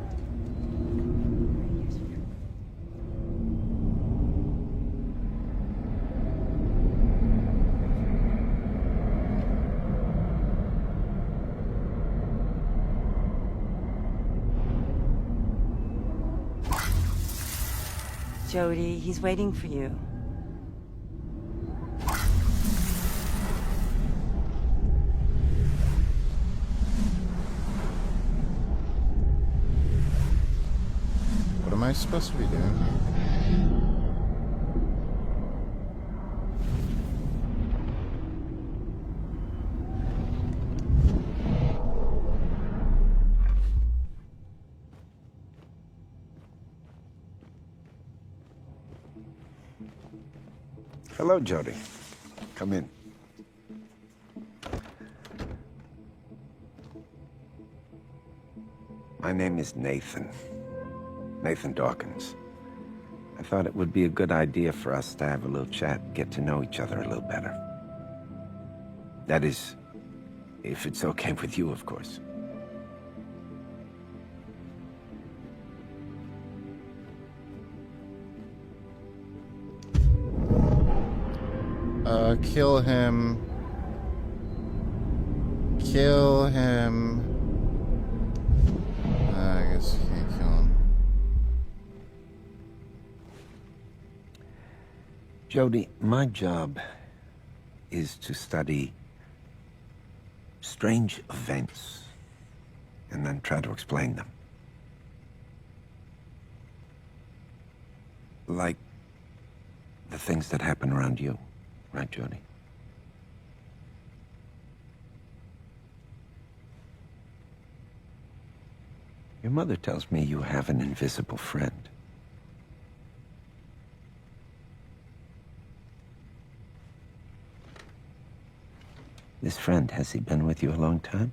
Jody, he's waiting for you. What am I supposed to be doing? Hello, Jody. Come in. My name is Nathan. Nathan Dawkins. I thought it would be a good idea for us to have a little chat, get to know each other a little better. That is, if it's okay with you, of course. Kill him. Kill him. I guess you can't kill him. Jody, my job is to study strange events and then try to explain them. Like the things that happen around you, right, Jody? Your mother tells me you have an invisible friend. This friend, has he been with you a long time?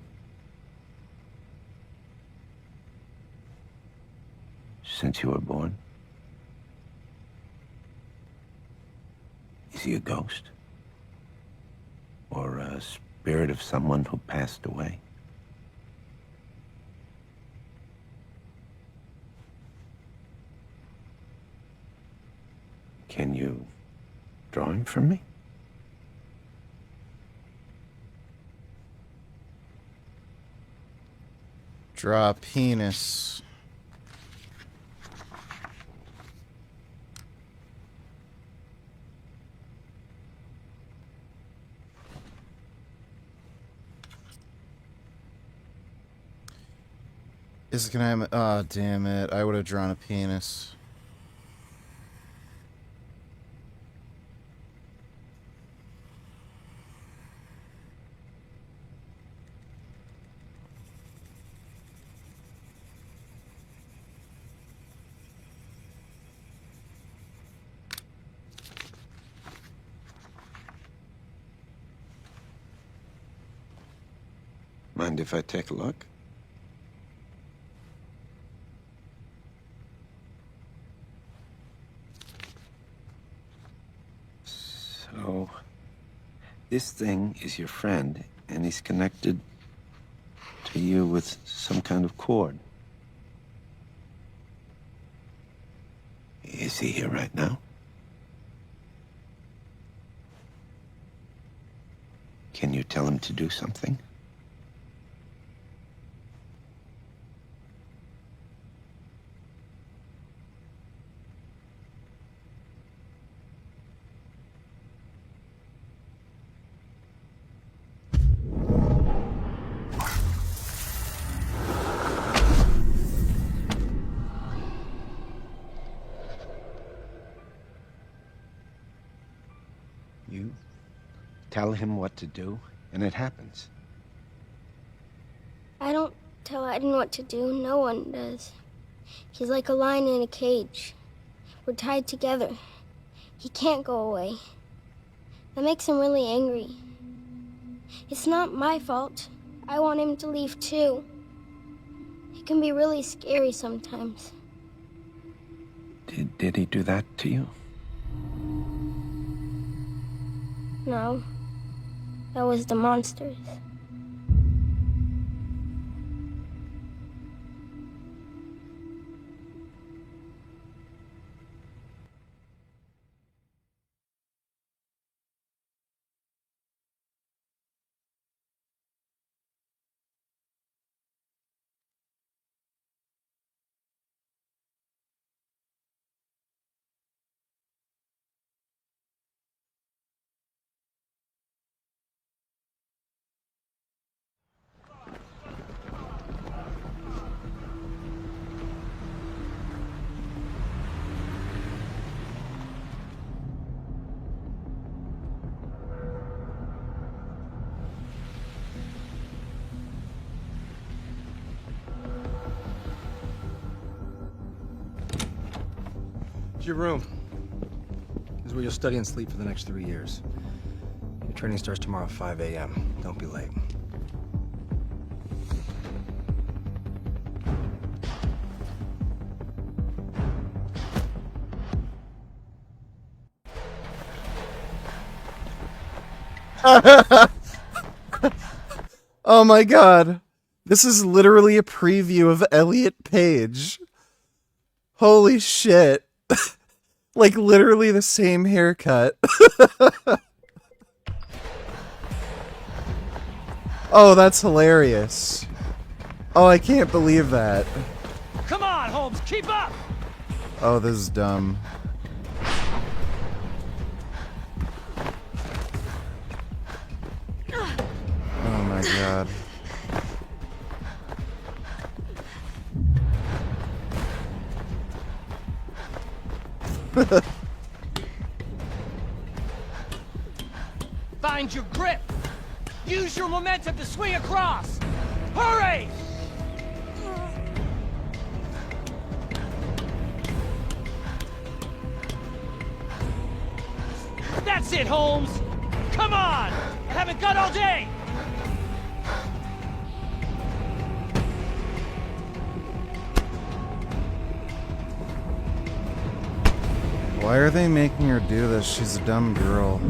Since you were born? Is he a ghost? Or a spirit of someone who passed away? Can you draw him for me? Draw a penis. Is it gonna have... Oh, damn it. I would have drawn a penis. Mind if I take a look? So, this thing is your friend, and he's connected to you with some kind of cord. Is he here right now? Can you tell him to do something? You tell him what to do, and it happens. I don't tell Aiden what to do. No one does. He's like a lion in a cage. We're tied together. He can't go away. That makes him really angry. It's not my fault. I want him to leave too. He can be really scary sometimes. Did he do that to you? No. That was the monsters. It's your room. This is where you'll study and sleep for the next 3 years. Your training starts tomorrow at 5 a.m. Don't be late. Oh my god. This is literally a preview of Elliot Page. Holy shit. Like literally the same haircut. Oh, that's hilarious. Oh, I can't believe that. Come on, Holmes, keep up! Oh, this is dumb. Oh my god. Find your grip! Use your momentum to swing across! Hurry! That's it, Holmes! Come on! I haven't got all day! Why are they making her do this? She's a dumb girl.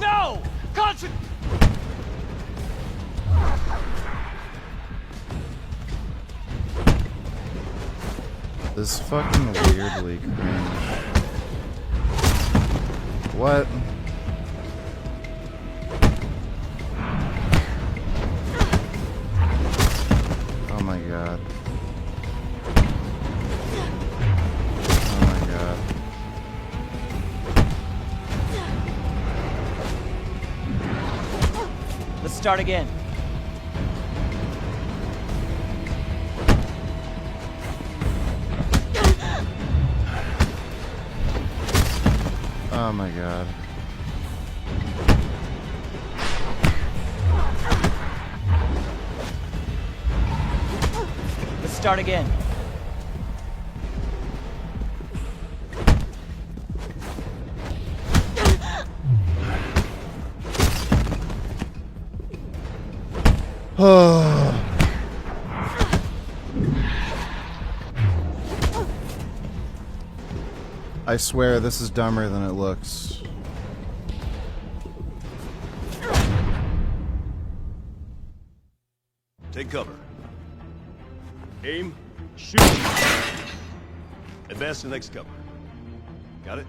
No! Concentrate! This is fucking weirdly cringe. What? Oh my god. Oh my god. Let's start again. Oh my god. Let's start again. I swear this is dumber than it looks. Take cover. Aim. Shoot. Advance to the next cover. Got it?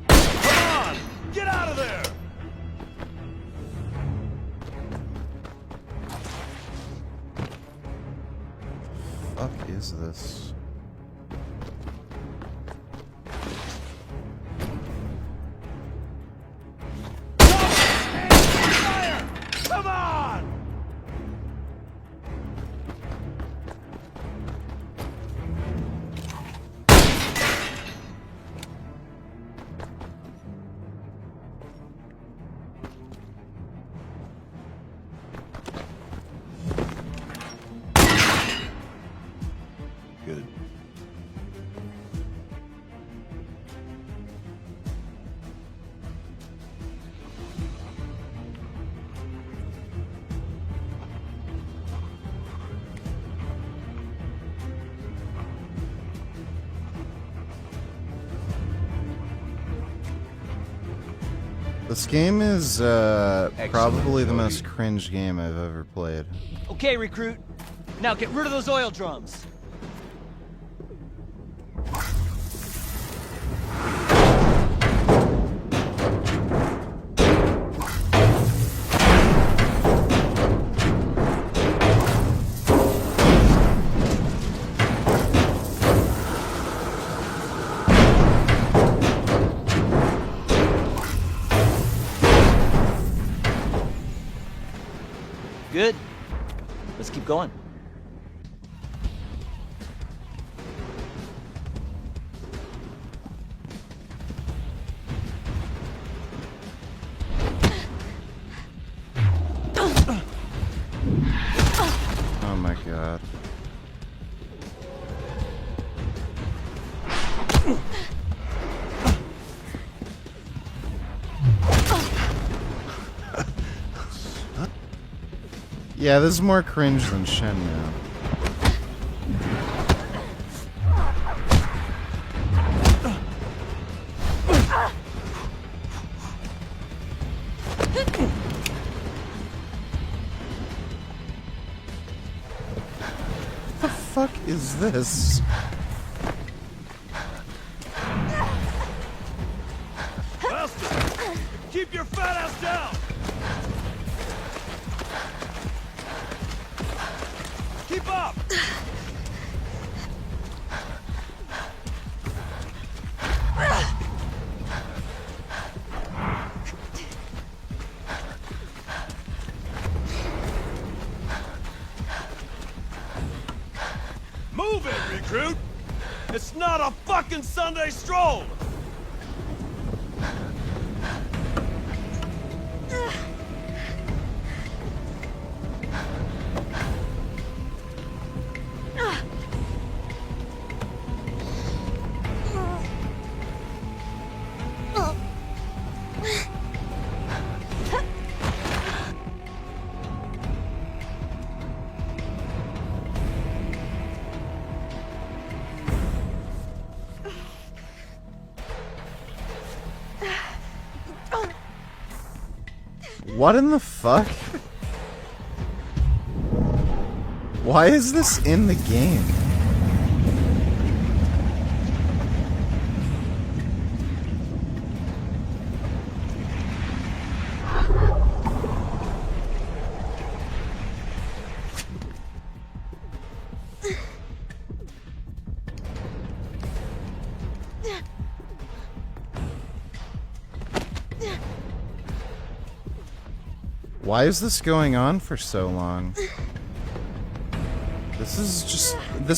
Come on! Get out of there! Fuck is this? Come on! Good. This game is probably the most cringe game I've ever played. Okay, recruit. Now get rid of those oil drums. Good. Let's keep going. Oh my god. Yeah, this is more cringe than Shenmue. What the fuck is this? Bastard! Keep your fat ass down! Keep up! Move it, recruit! It's not a fucking Sunday stroll! What in the fuck? Why is this in the game? Why is this going on for so long? This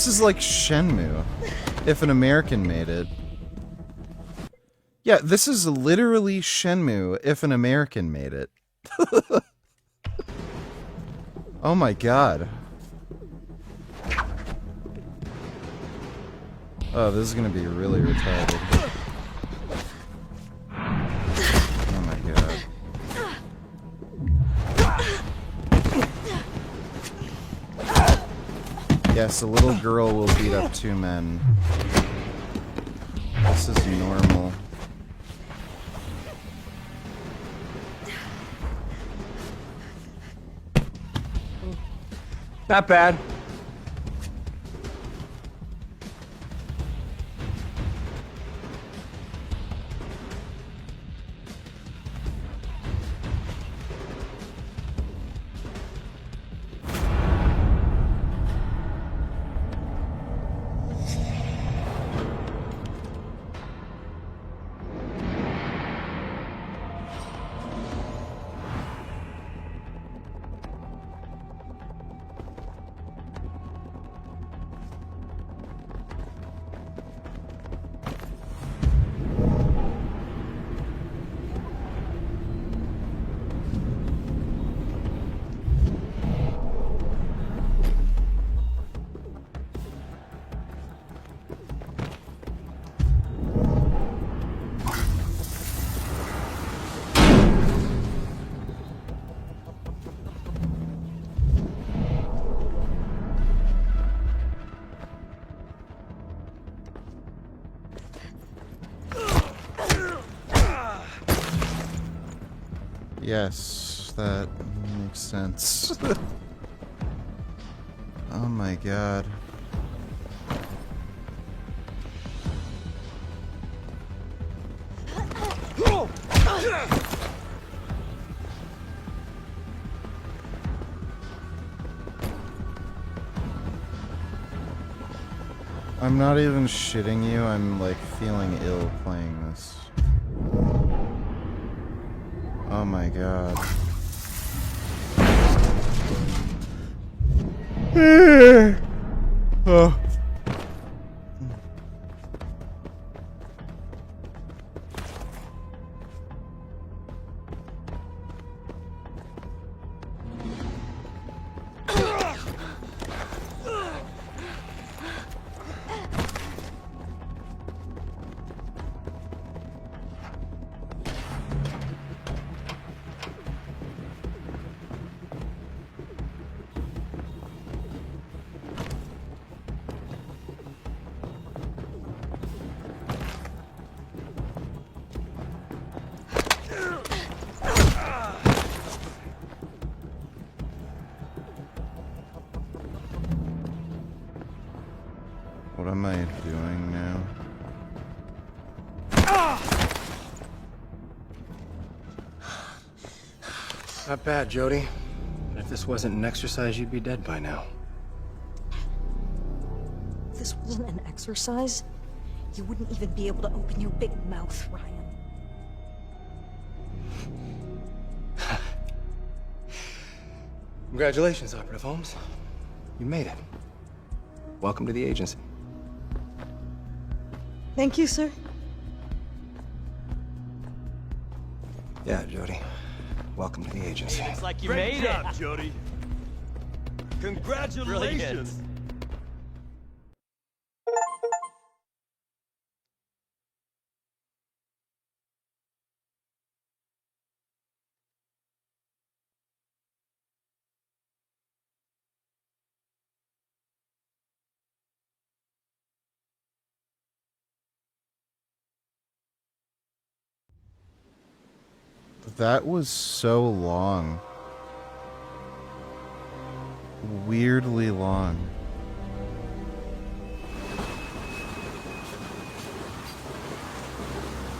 is like Shenmue, if an American made it. Yeah, this is literally Shenmue, if an American made it. Oh my god. Oh, this is gonna be really retarded. Oh my god. Yes, a little girl will beat up two men. This is normal. Not bad. Yes, that makes sense. Oh my god. I'm not even shitting you, I'm like feeling ill playing this. Oh my god. Oh. Not bad, Jody. But if this wasn't an exercise, you'd be dead by now. If this wasn't an exercise, you wouldn't even be able to open your big mouth, Ryan. Congratulations, Operative Holmes. You made it. Welcome to the agency. Thank you, sir. Yeah, Jody. Welcome to the agency. Looks like you Great made job, it. Jody. Congratulations. Brilliant. That was so long. Weirdly long.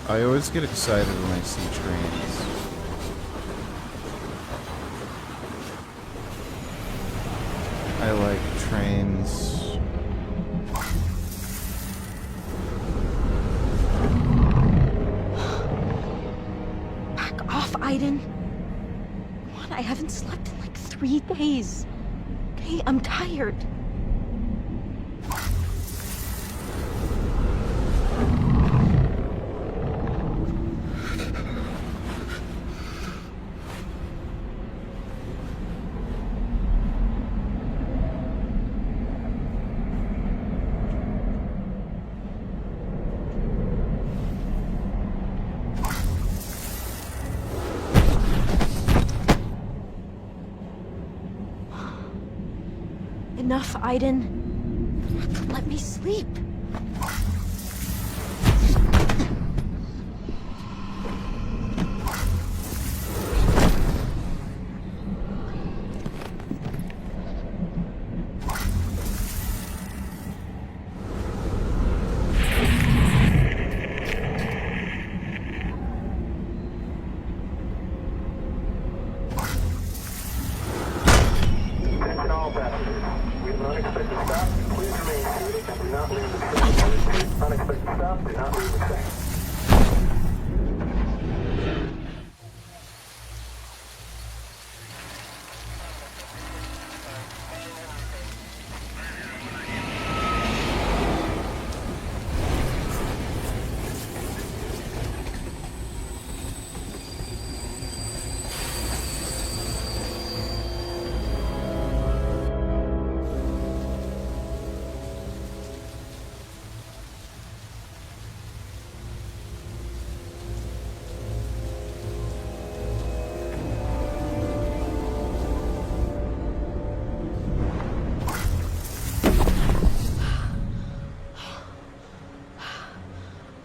I always get excited when I see trains. I like trains. Off, Aiden. Come on, I haven't slept in like 3 days. Okay, I'm tired. Enough, Aiden. Let me sleep.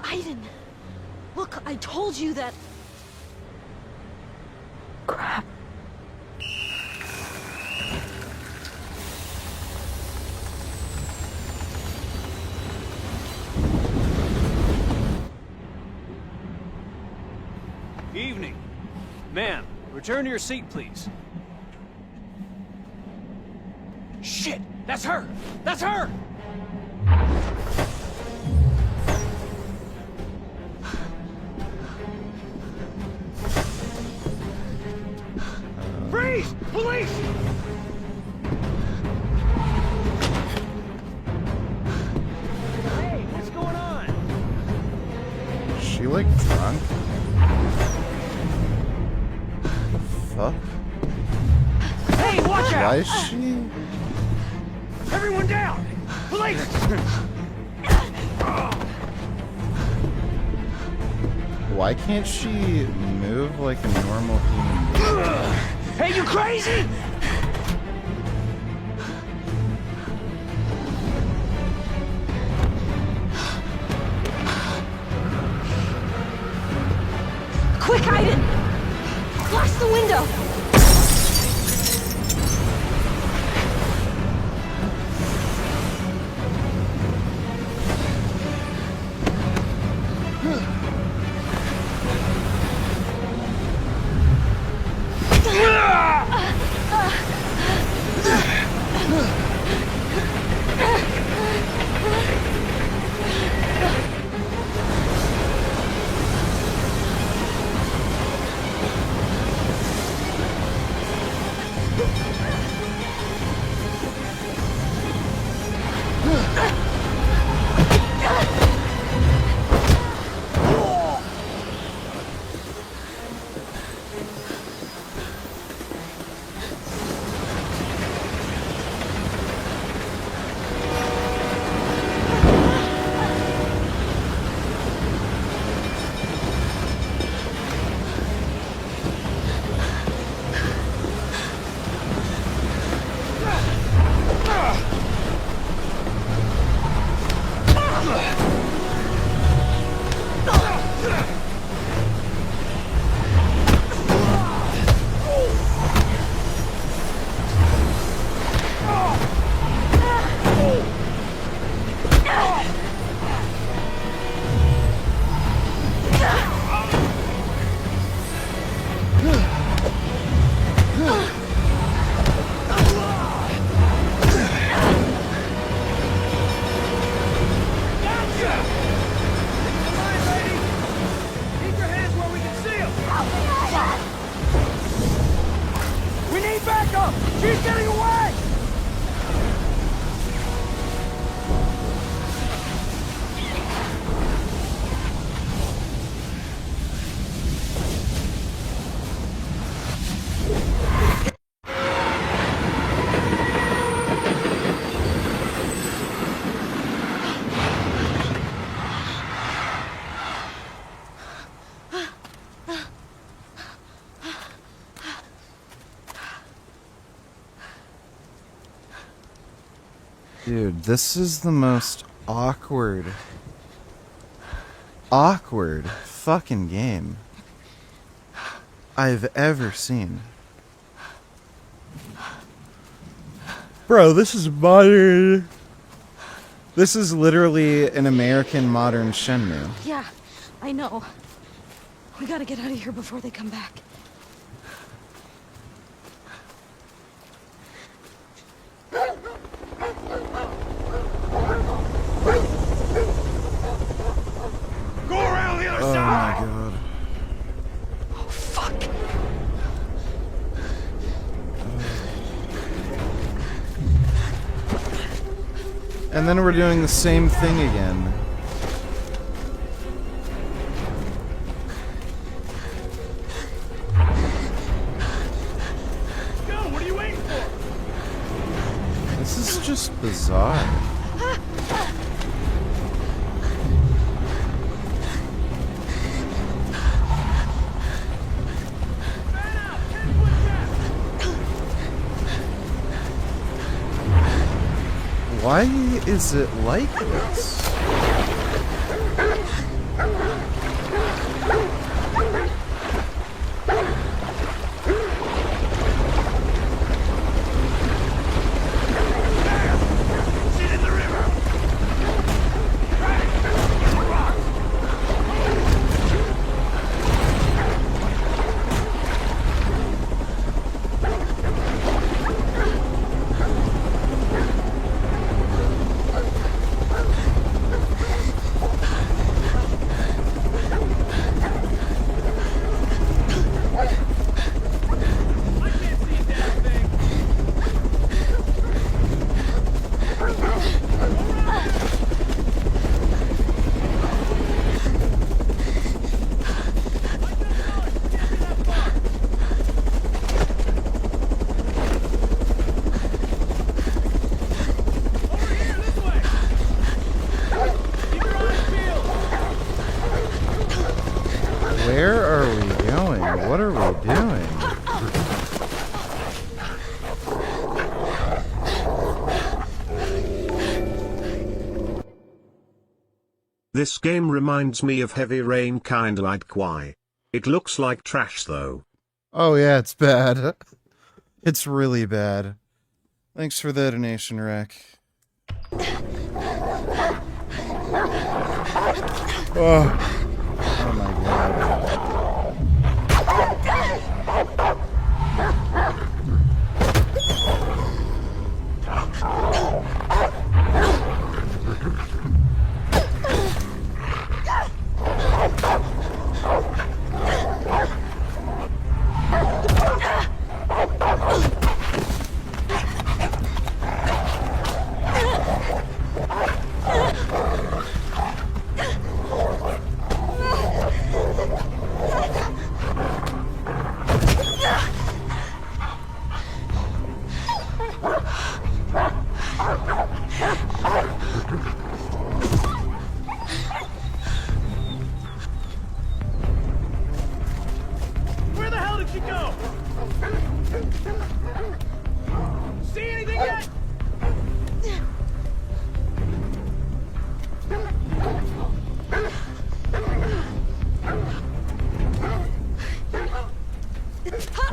Aiden, look, I told you that... Crap. Evening. Ma'am, return to your seat, please. Shit! That's her! That's her! Freeze! Police! Hey, what's going on? Is she like drunk? The fuck? Hey, watch out! Why is she? Everyone down! Police! Why can't she move like a normal human being? Hey, you crazy? Quick, Aiden! Blast the window! Dude, this is the most awkward fucking game I've ever seen. Bro, this is modern. This is literally an American modern Shenmue. Yeah, I know. We gotta get out of here before they come back. Go around the other Oh side! my god. Oh, fuck. And then we're doing the same thing again. Go, what are you waiting for? This is just bizarre. Why is it like this? Where are we going? What are we doing? This game reminds me of Heavy Rain kinda like why. It looks like trash though. Oh yeah, it's bad. It's really bad. Thanks for the donation, Rick. Oh. Oh my god. Where the hell did she go? See anything yet?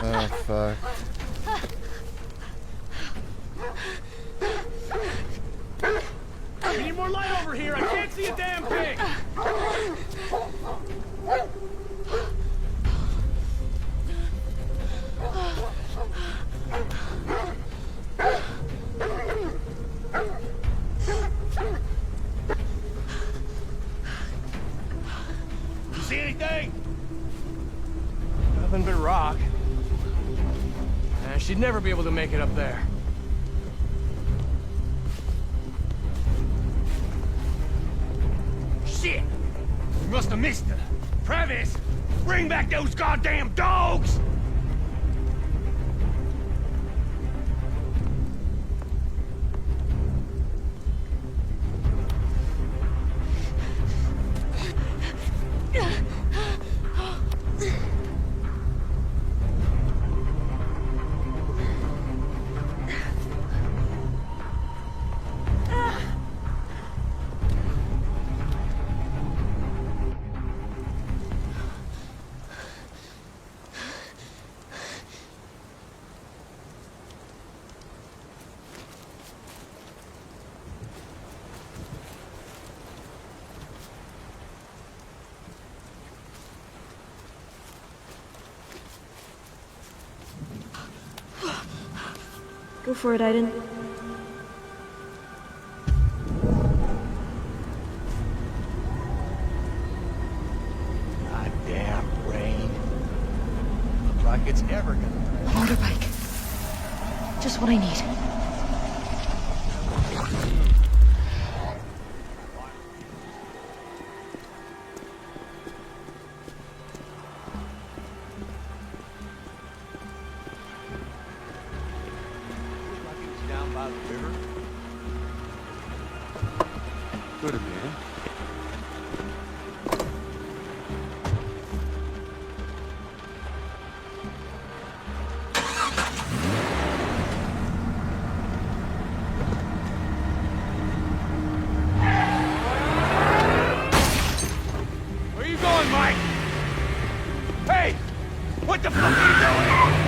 Oh fuck. We need more light over here. I can't see a damn thing. You see anything? Nothing but rock. She'd never be able to make it up there. Shit! We must have missed her. Travis, bring back those goddamn dogs! Go for it, Aiden. Goddamn rain. Looks like it's never gonna rain. Motorbike. Just what I need. Down by the river. Could have been. Where you going, Mike? Hey! What the fuck are you doing?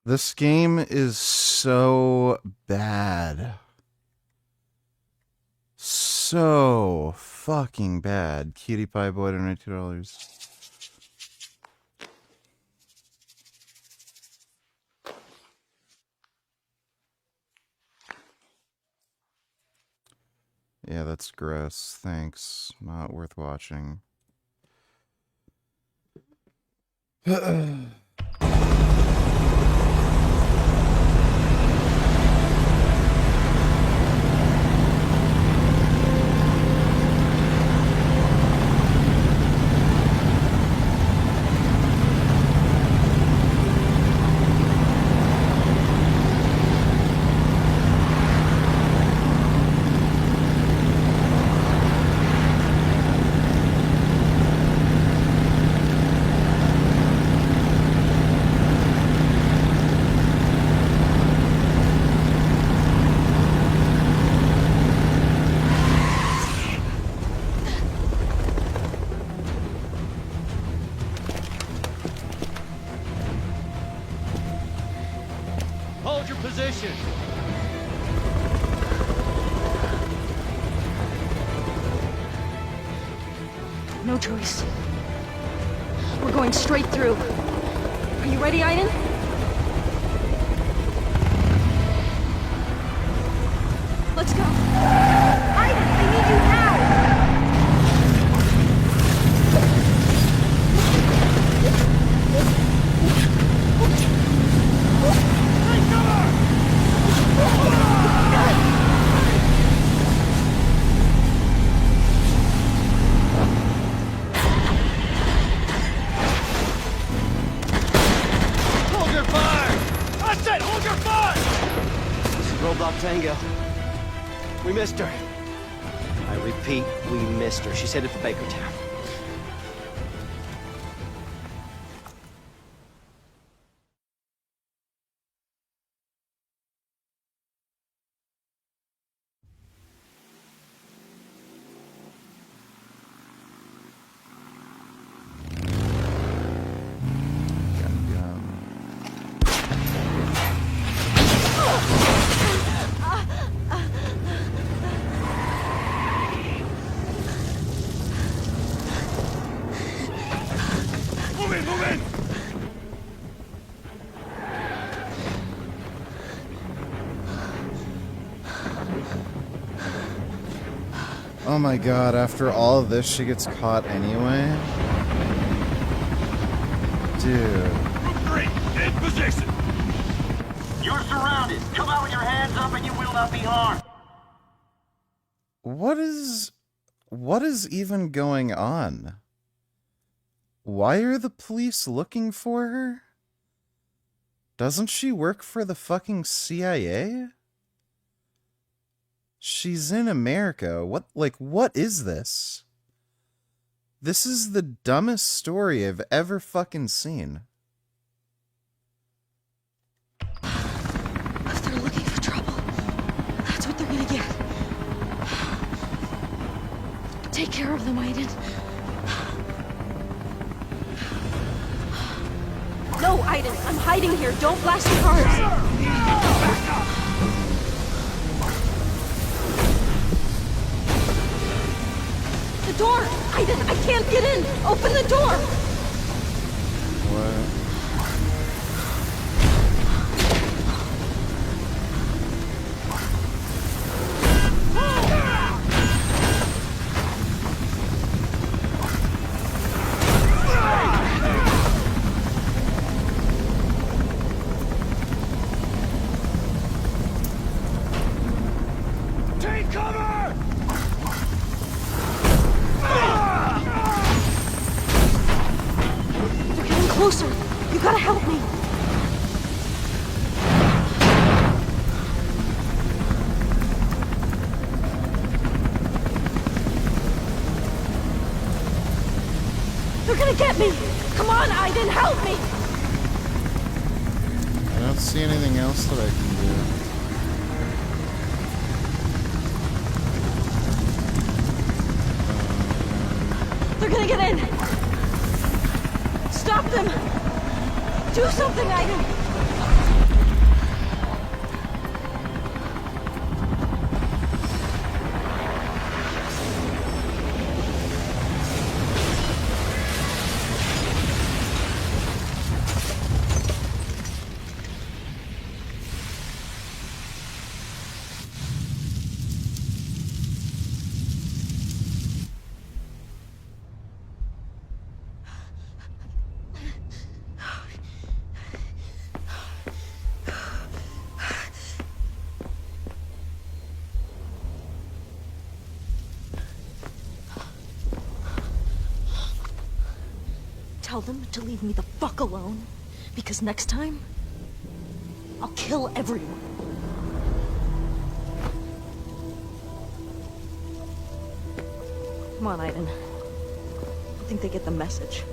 This game is so bad. So fucking bad. Cutie Pie Boy, $92. Yeah, that's gross. Thanks. Not worth watching. Hold your position. No choice. We're going straight through. Are you ready, Aiden? Let's go. Aiden, I need you now! Hold your fire! I said hold your fire! This is Roblox Tango. We missed her. I repeat, we missed her. She's headed for Bakertown. Oh my god, after all of this, she gets caught anyway? Dude. Group 3, in position! You're surrounded. Come out with your hands up and you will not be harmed. What is even going on? Why are the police looking for her? Doesn't she work for the fucking CIA? She's in America. What is this? This is the dumbest story I've ever fucking seen. If they're looking for trouble, that's what they're gonna get. Take care of them, Aiden. No, Aiden, I'm hiding here. Don't blast your cars. The door! Aiden, I can't get in! Open the door! What? Take cover! They're getting closer. You gotta help me. They're gonna get me! Come on, Aiden, help me! I don't see anything else that I can do. They're gonna get in! Stop them! Do something, Aiden! Tell them to leave me the fuck alone, because next time, I'll kill everyone. Come on, Aiden. I think they get the message.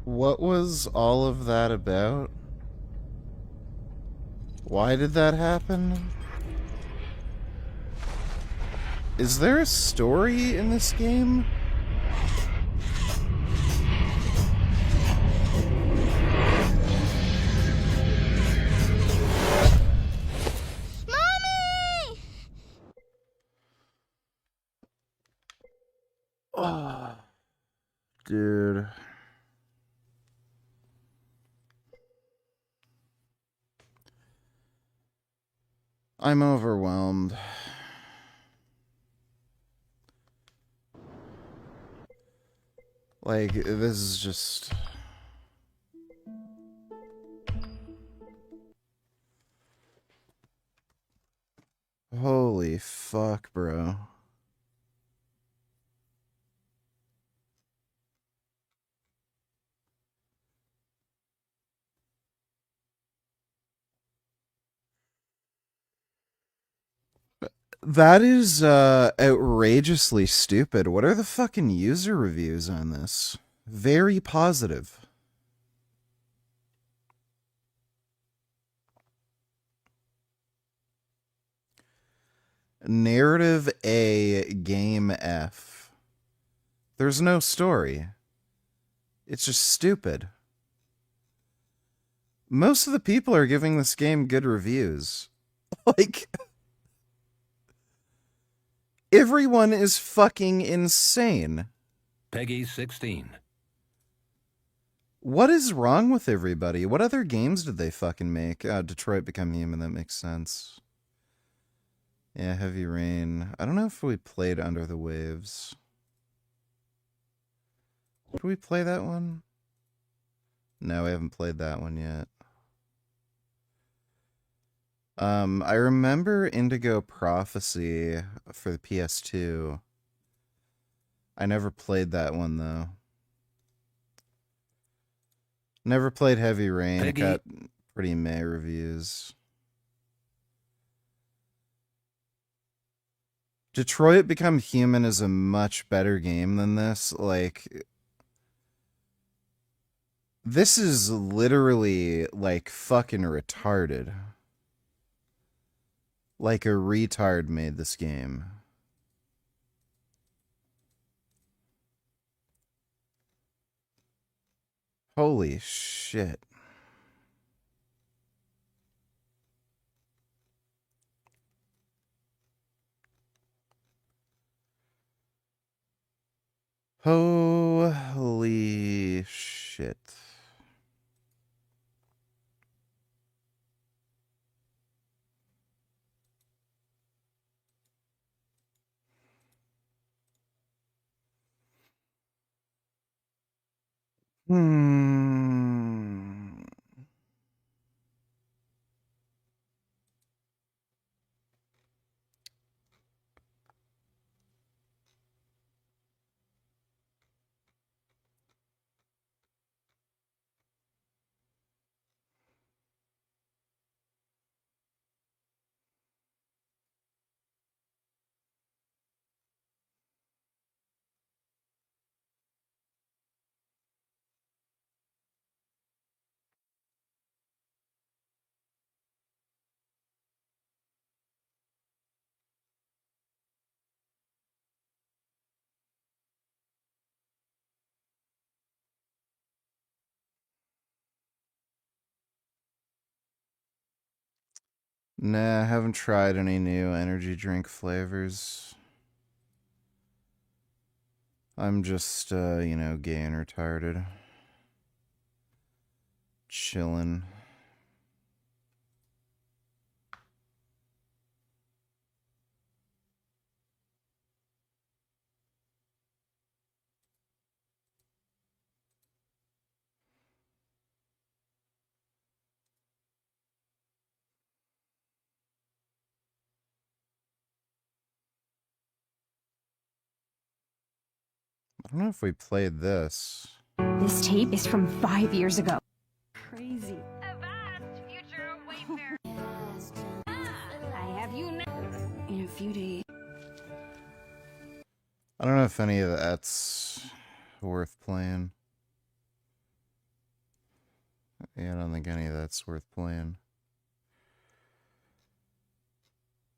What was all of that about? Why did that happen? Is there a story in this game? Oh, dude. I'm overwhelmed. Like, this is just... Holy fuck, bro. That is outrageously stupid. What are the fucking user reviews on this? Very positive. Narrative A, game F. There's no story. It's just stupid. Most of the people are giving this game good reviews. Like, everyone is fucking insane. Peggy 16. What is wrong with everybody? What other games did they fucking make? Detroit Become Human, that makes sense. Yeah, Heavy Rain. I don't know if we played Under the Waves. Did we play that one? No, we haven't played that one yet. I remember Indigo Prophecy for the PS2. I never played that one, though. Never played Heavy Rain. It got pretty meh reviews. Detroit Become Human is a much better game than this. Like, this is literally, like, fucking retarded. Like a retard made this game. Holy shit. Holy shit. Hmm. Nah, I haven't tried any new energy drink flavors. I'm just, you know, gay and retarded. Chillin'. I don't know if we played this. This tape is from 5 years ago. Crazy. I have you now. In a few days. I don't know if any of that's worth playing. Yeah, I don't think any of that's worth playing.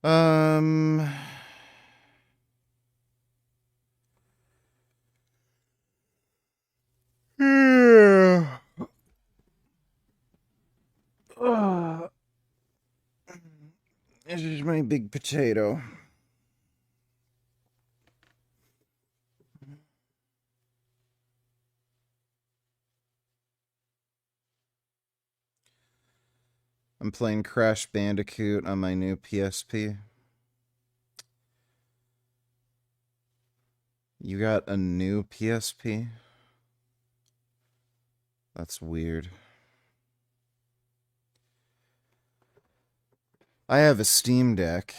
Yeah. This is my big potato. I'm playing Crash Bandicoot on my new PSP. You got a new PSP? That's weird. I have a Steam Deck.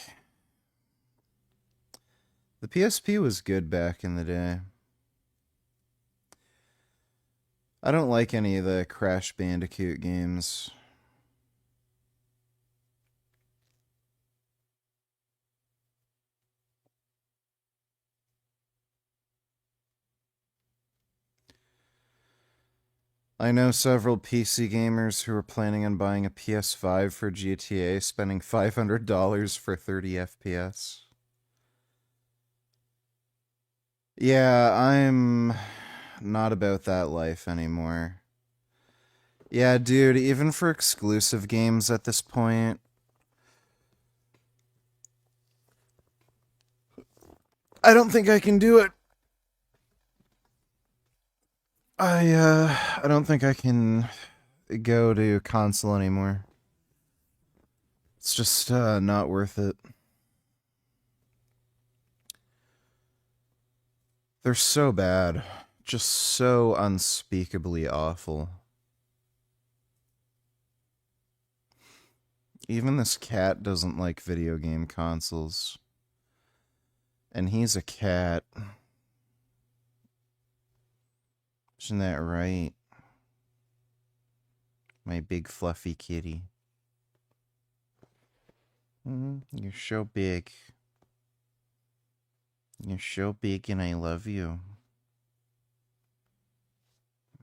The PSP was good back in the day. I don't like any of the Crash Bandicoot games. I know several PC gamers who are planning on buying a PS5 for GTA, spending $500 for 30 FPS. Yeah, I'm not about that life anymore. Yeah, dude, even for exclusive games at this point, I don't think I can do it. I don't think I can go to console anymore. It's just not worth it. They're so bad. Just so unspeakably awful. Even this cat doesn't like video game consoles. And he's a cat. Isn't that right? My big fluffy kitty. You're so big. You're so big and I love you.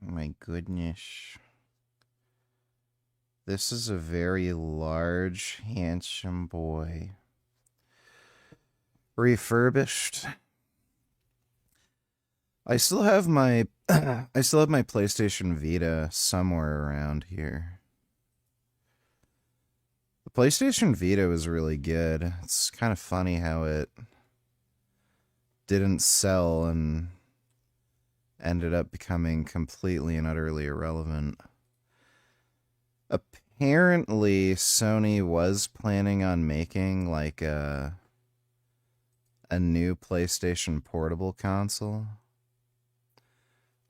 My goodness. This is a very large, handsome boy. Refurbished. I still have my PlayStation Vita somewhere around here. The PlayStation Vita was really good. It's kind of funny how it didn't sell and ended up becoming completely and utterly irrelevant. Apparently, Sony was planning on making like a new PlayStation Portable console.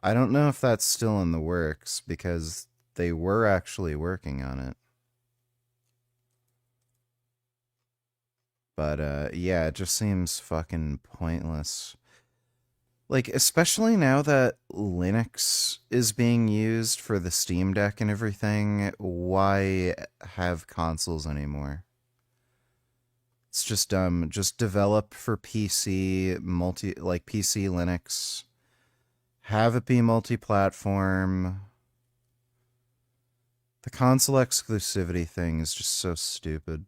I don't know if that's still in the works because they were actually working on it. But yeah, it just seems fucking pointless. Like, especially now that Linux is being used for the Steam Deck and everything, why have consoles anymore? It's just dumb. Just develop for PC, PC Linux. Have it be multi-platform. The console exclusivity thing is just so stupid.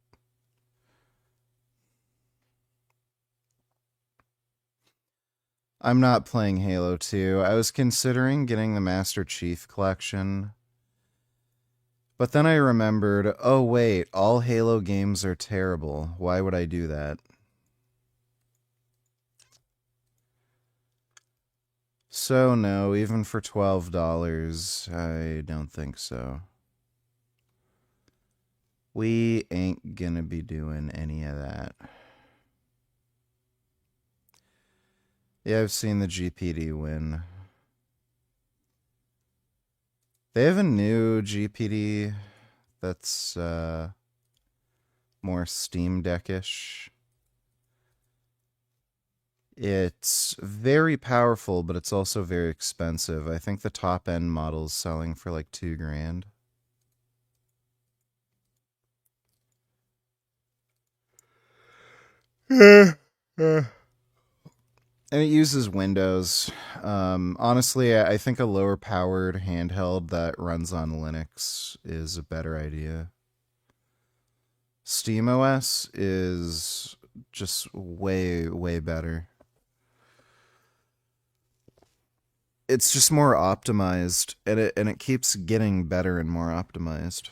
I'm not playing Halo 2. I was considering getting the Master Chief Collection. But then I remembered, oh wait, all Halo games are terrible. Why would I do that? So no, even for $12, I don't think so. We ain't gonna be doing any of that. Yeah, I've seen the GPD win. They have a new GPD that's more Steam Deck-ish. It's very powerful, but it's also very expensive. I think the top-end model is selling for like $2,000. And it uses Windows. Honestly, I think a lower powered handheld that runs on Linux is a better idea. SteamOS is just way, way better. It's just more optimized, and it keeps getting better and more optimized.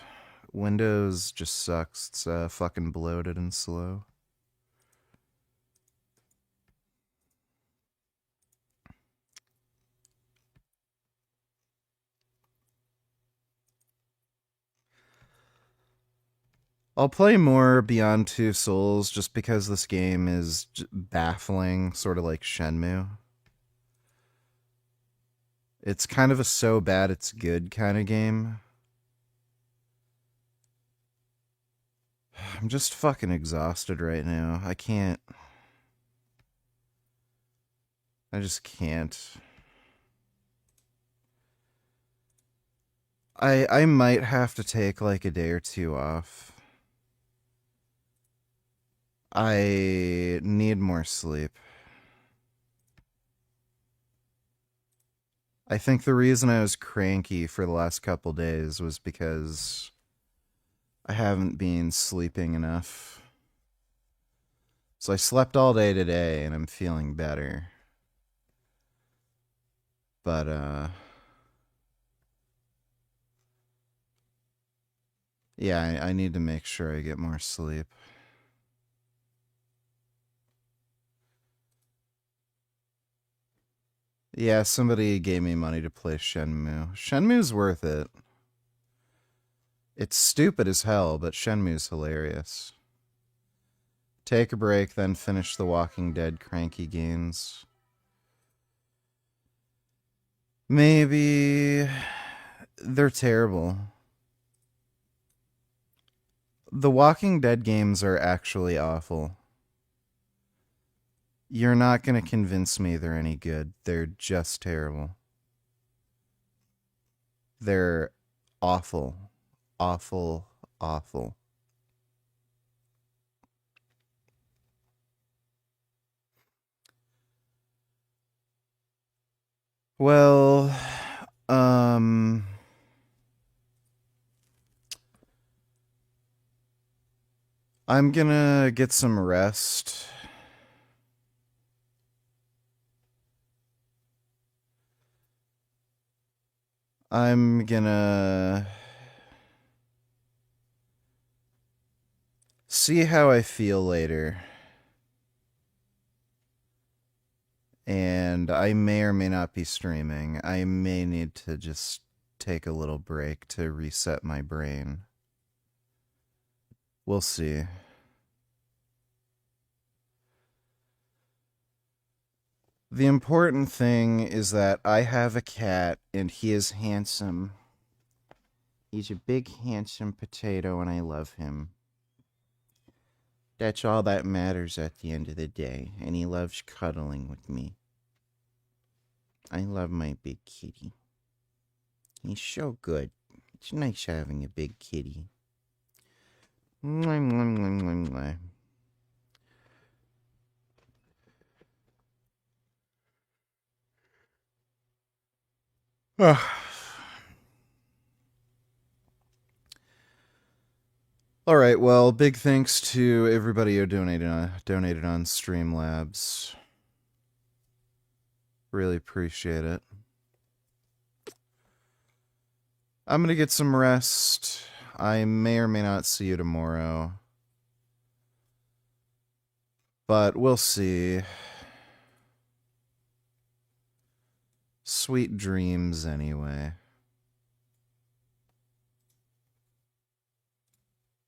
Windows just sucks. It's fucking bloated and slow. I'll play more Beyond Two Souls just because this game is baffling, sort of like Shenmue. It's kind of a so bad it's good kind of game. I'm just fucking exhausted right now. I just can't. I might have to take like a day or two off. I need more sleep. I think the reason I was cranky for the last couple days was because I haven't been sleeping enough. So I slept all day today and I'm feeling better. But, yeah, I need to make sure I get more sleep. Yeah, somebody gave me money to play Shenmue. Shenmue's worth it. It's stupid as hell, but Shenmue's hilarious. Take a break, then finish The Walking Dead cranky gains. Maybe they're terrible. The Walking Dead games are actually awful. You're not going to convince me they're any good. They're just terrible. They're awful. Awful, awful. Well, I'm gonna get some rest. I'm gonna see how I feel later. And I may or may not be streaming. I may need to just take a little break to reset my brain. We'll see. The important thing is that I have a cat and he is handsome. He's a big, handsome potato and I love him. That's all that matters at the end of the day, and he loves cuddling with me. I love my big kitty. He's so good. It's nice having a big kitty. Mwah, mwah, mwah, mwah, mwah. All right, well, big thanks to everybody who donated on Streamlabs. Really appreciate it. I'm gonna get some rest. I may or may not see you tomorrow. But we'll see. Sweet dreams anyway.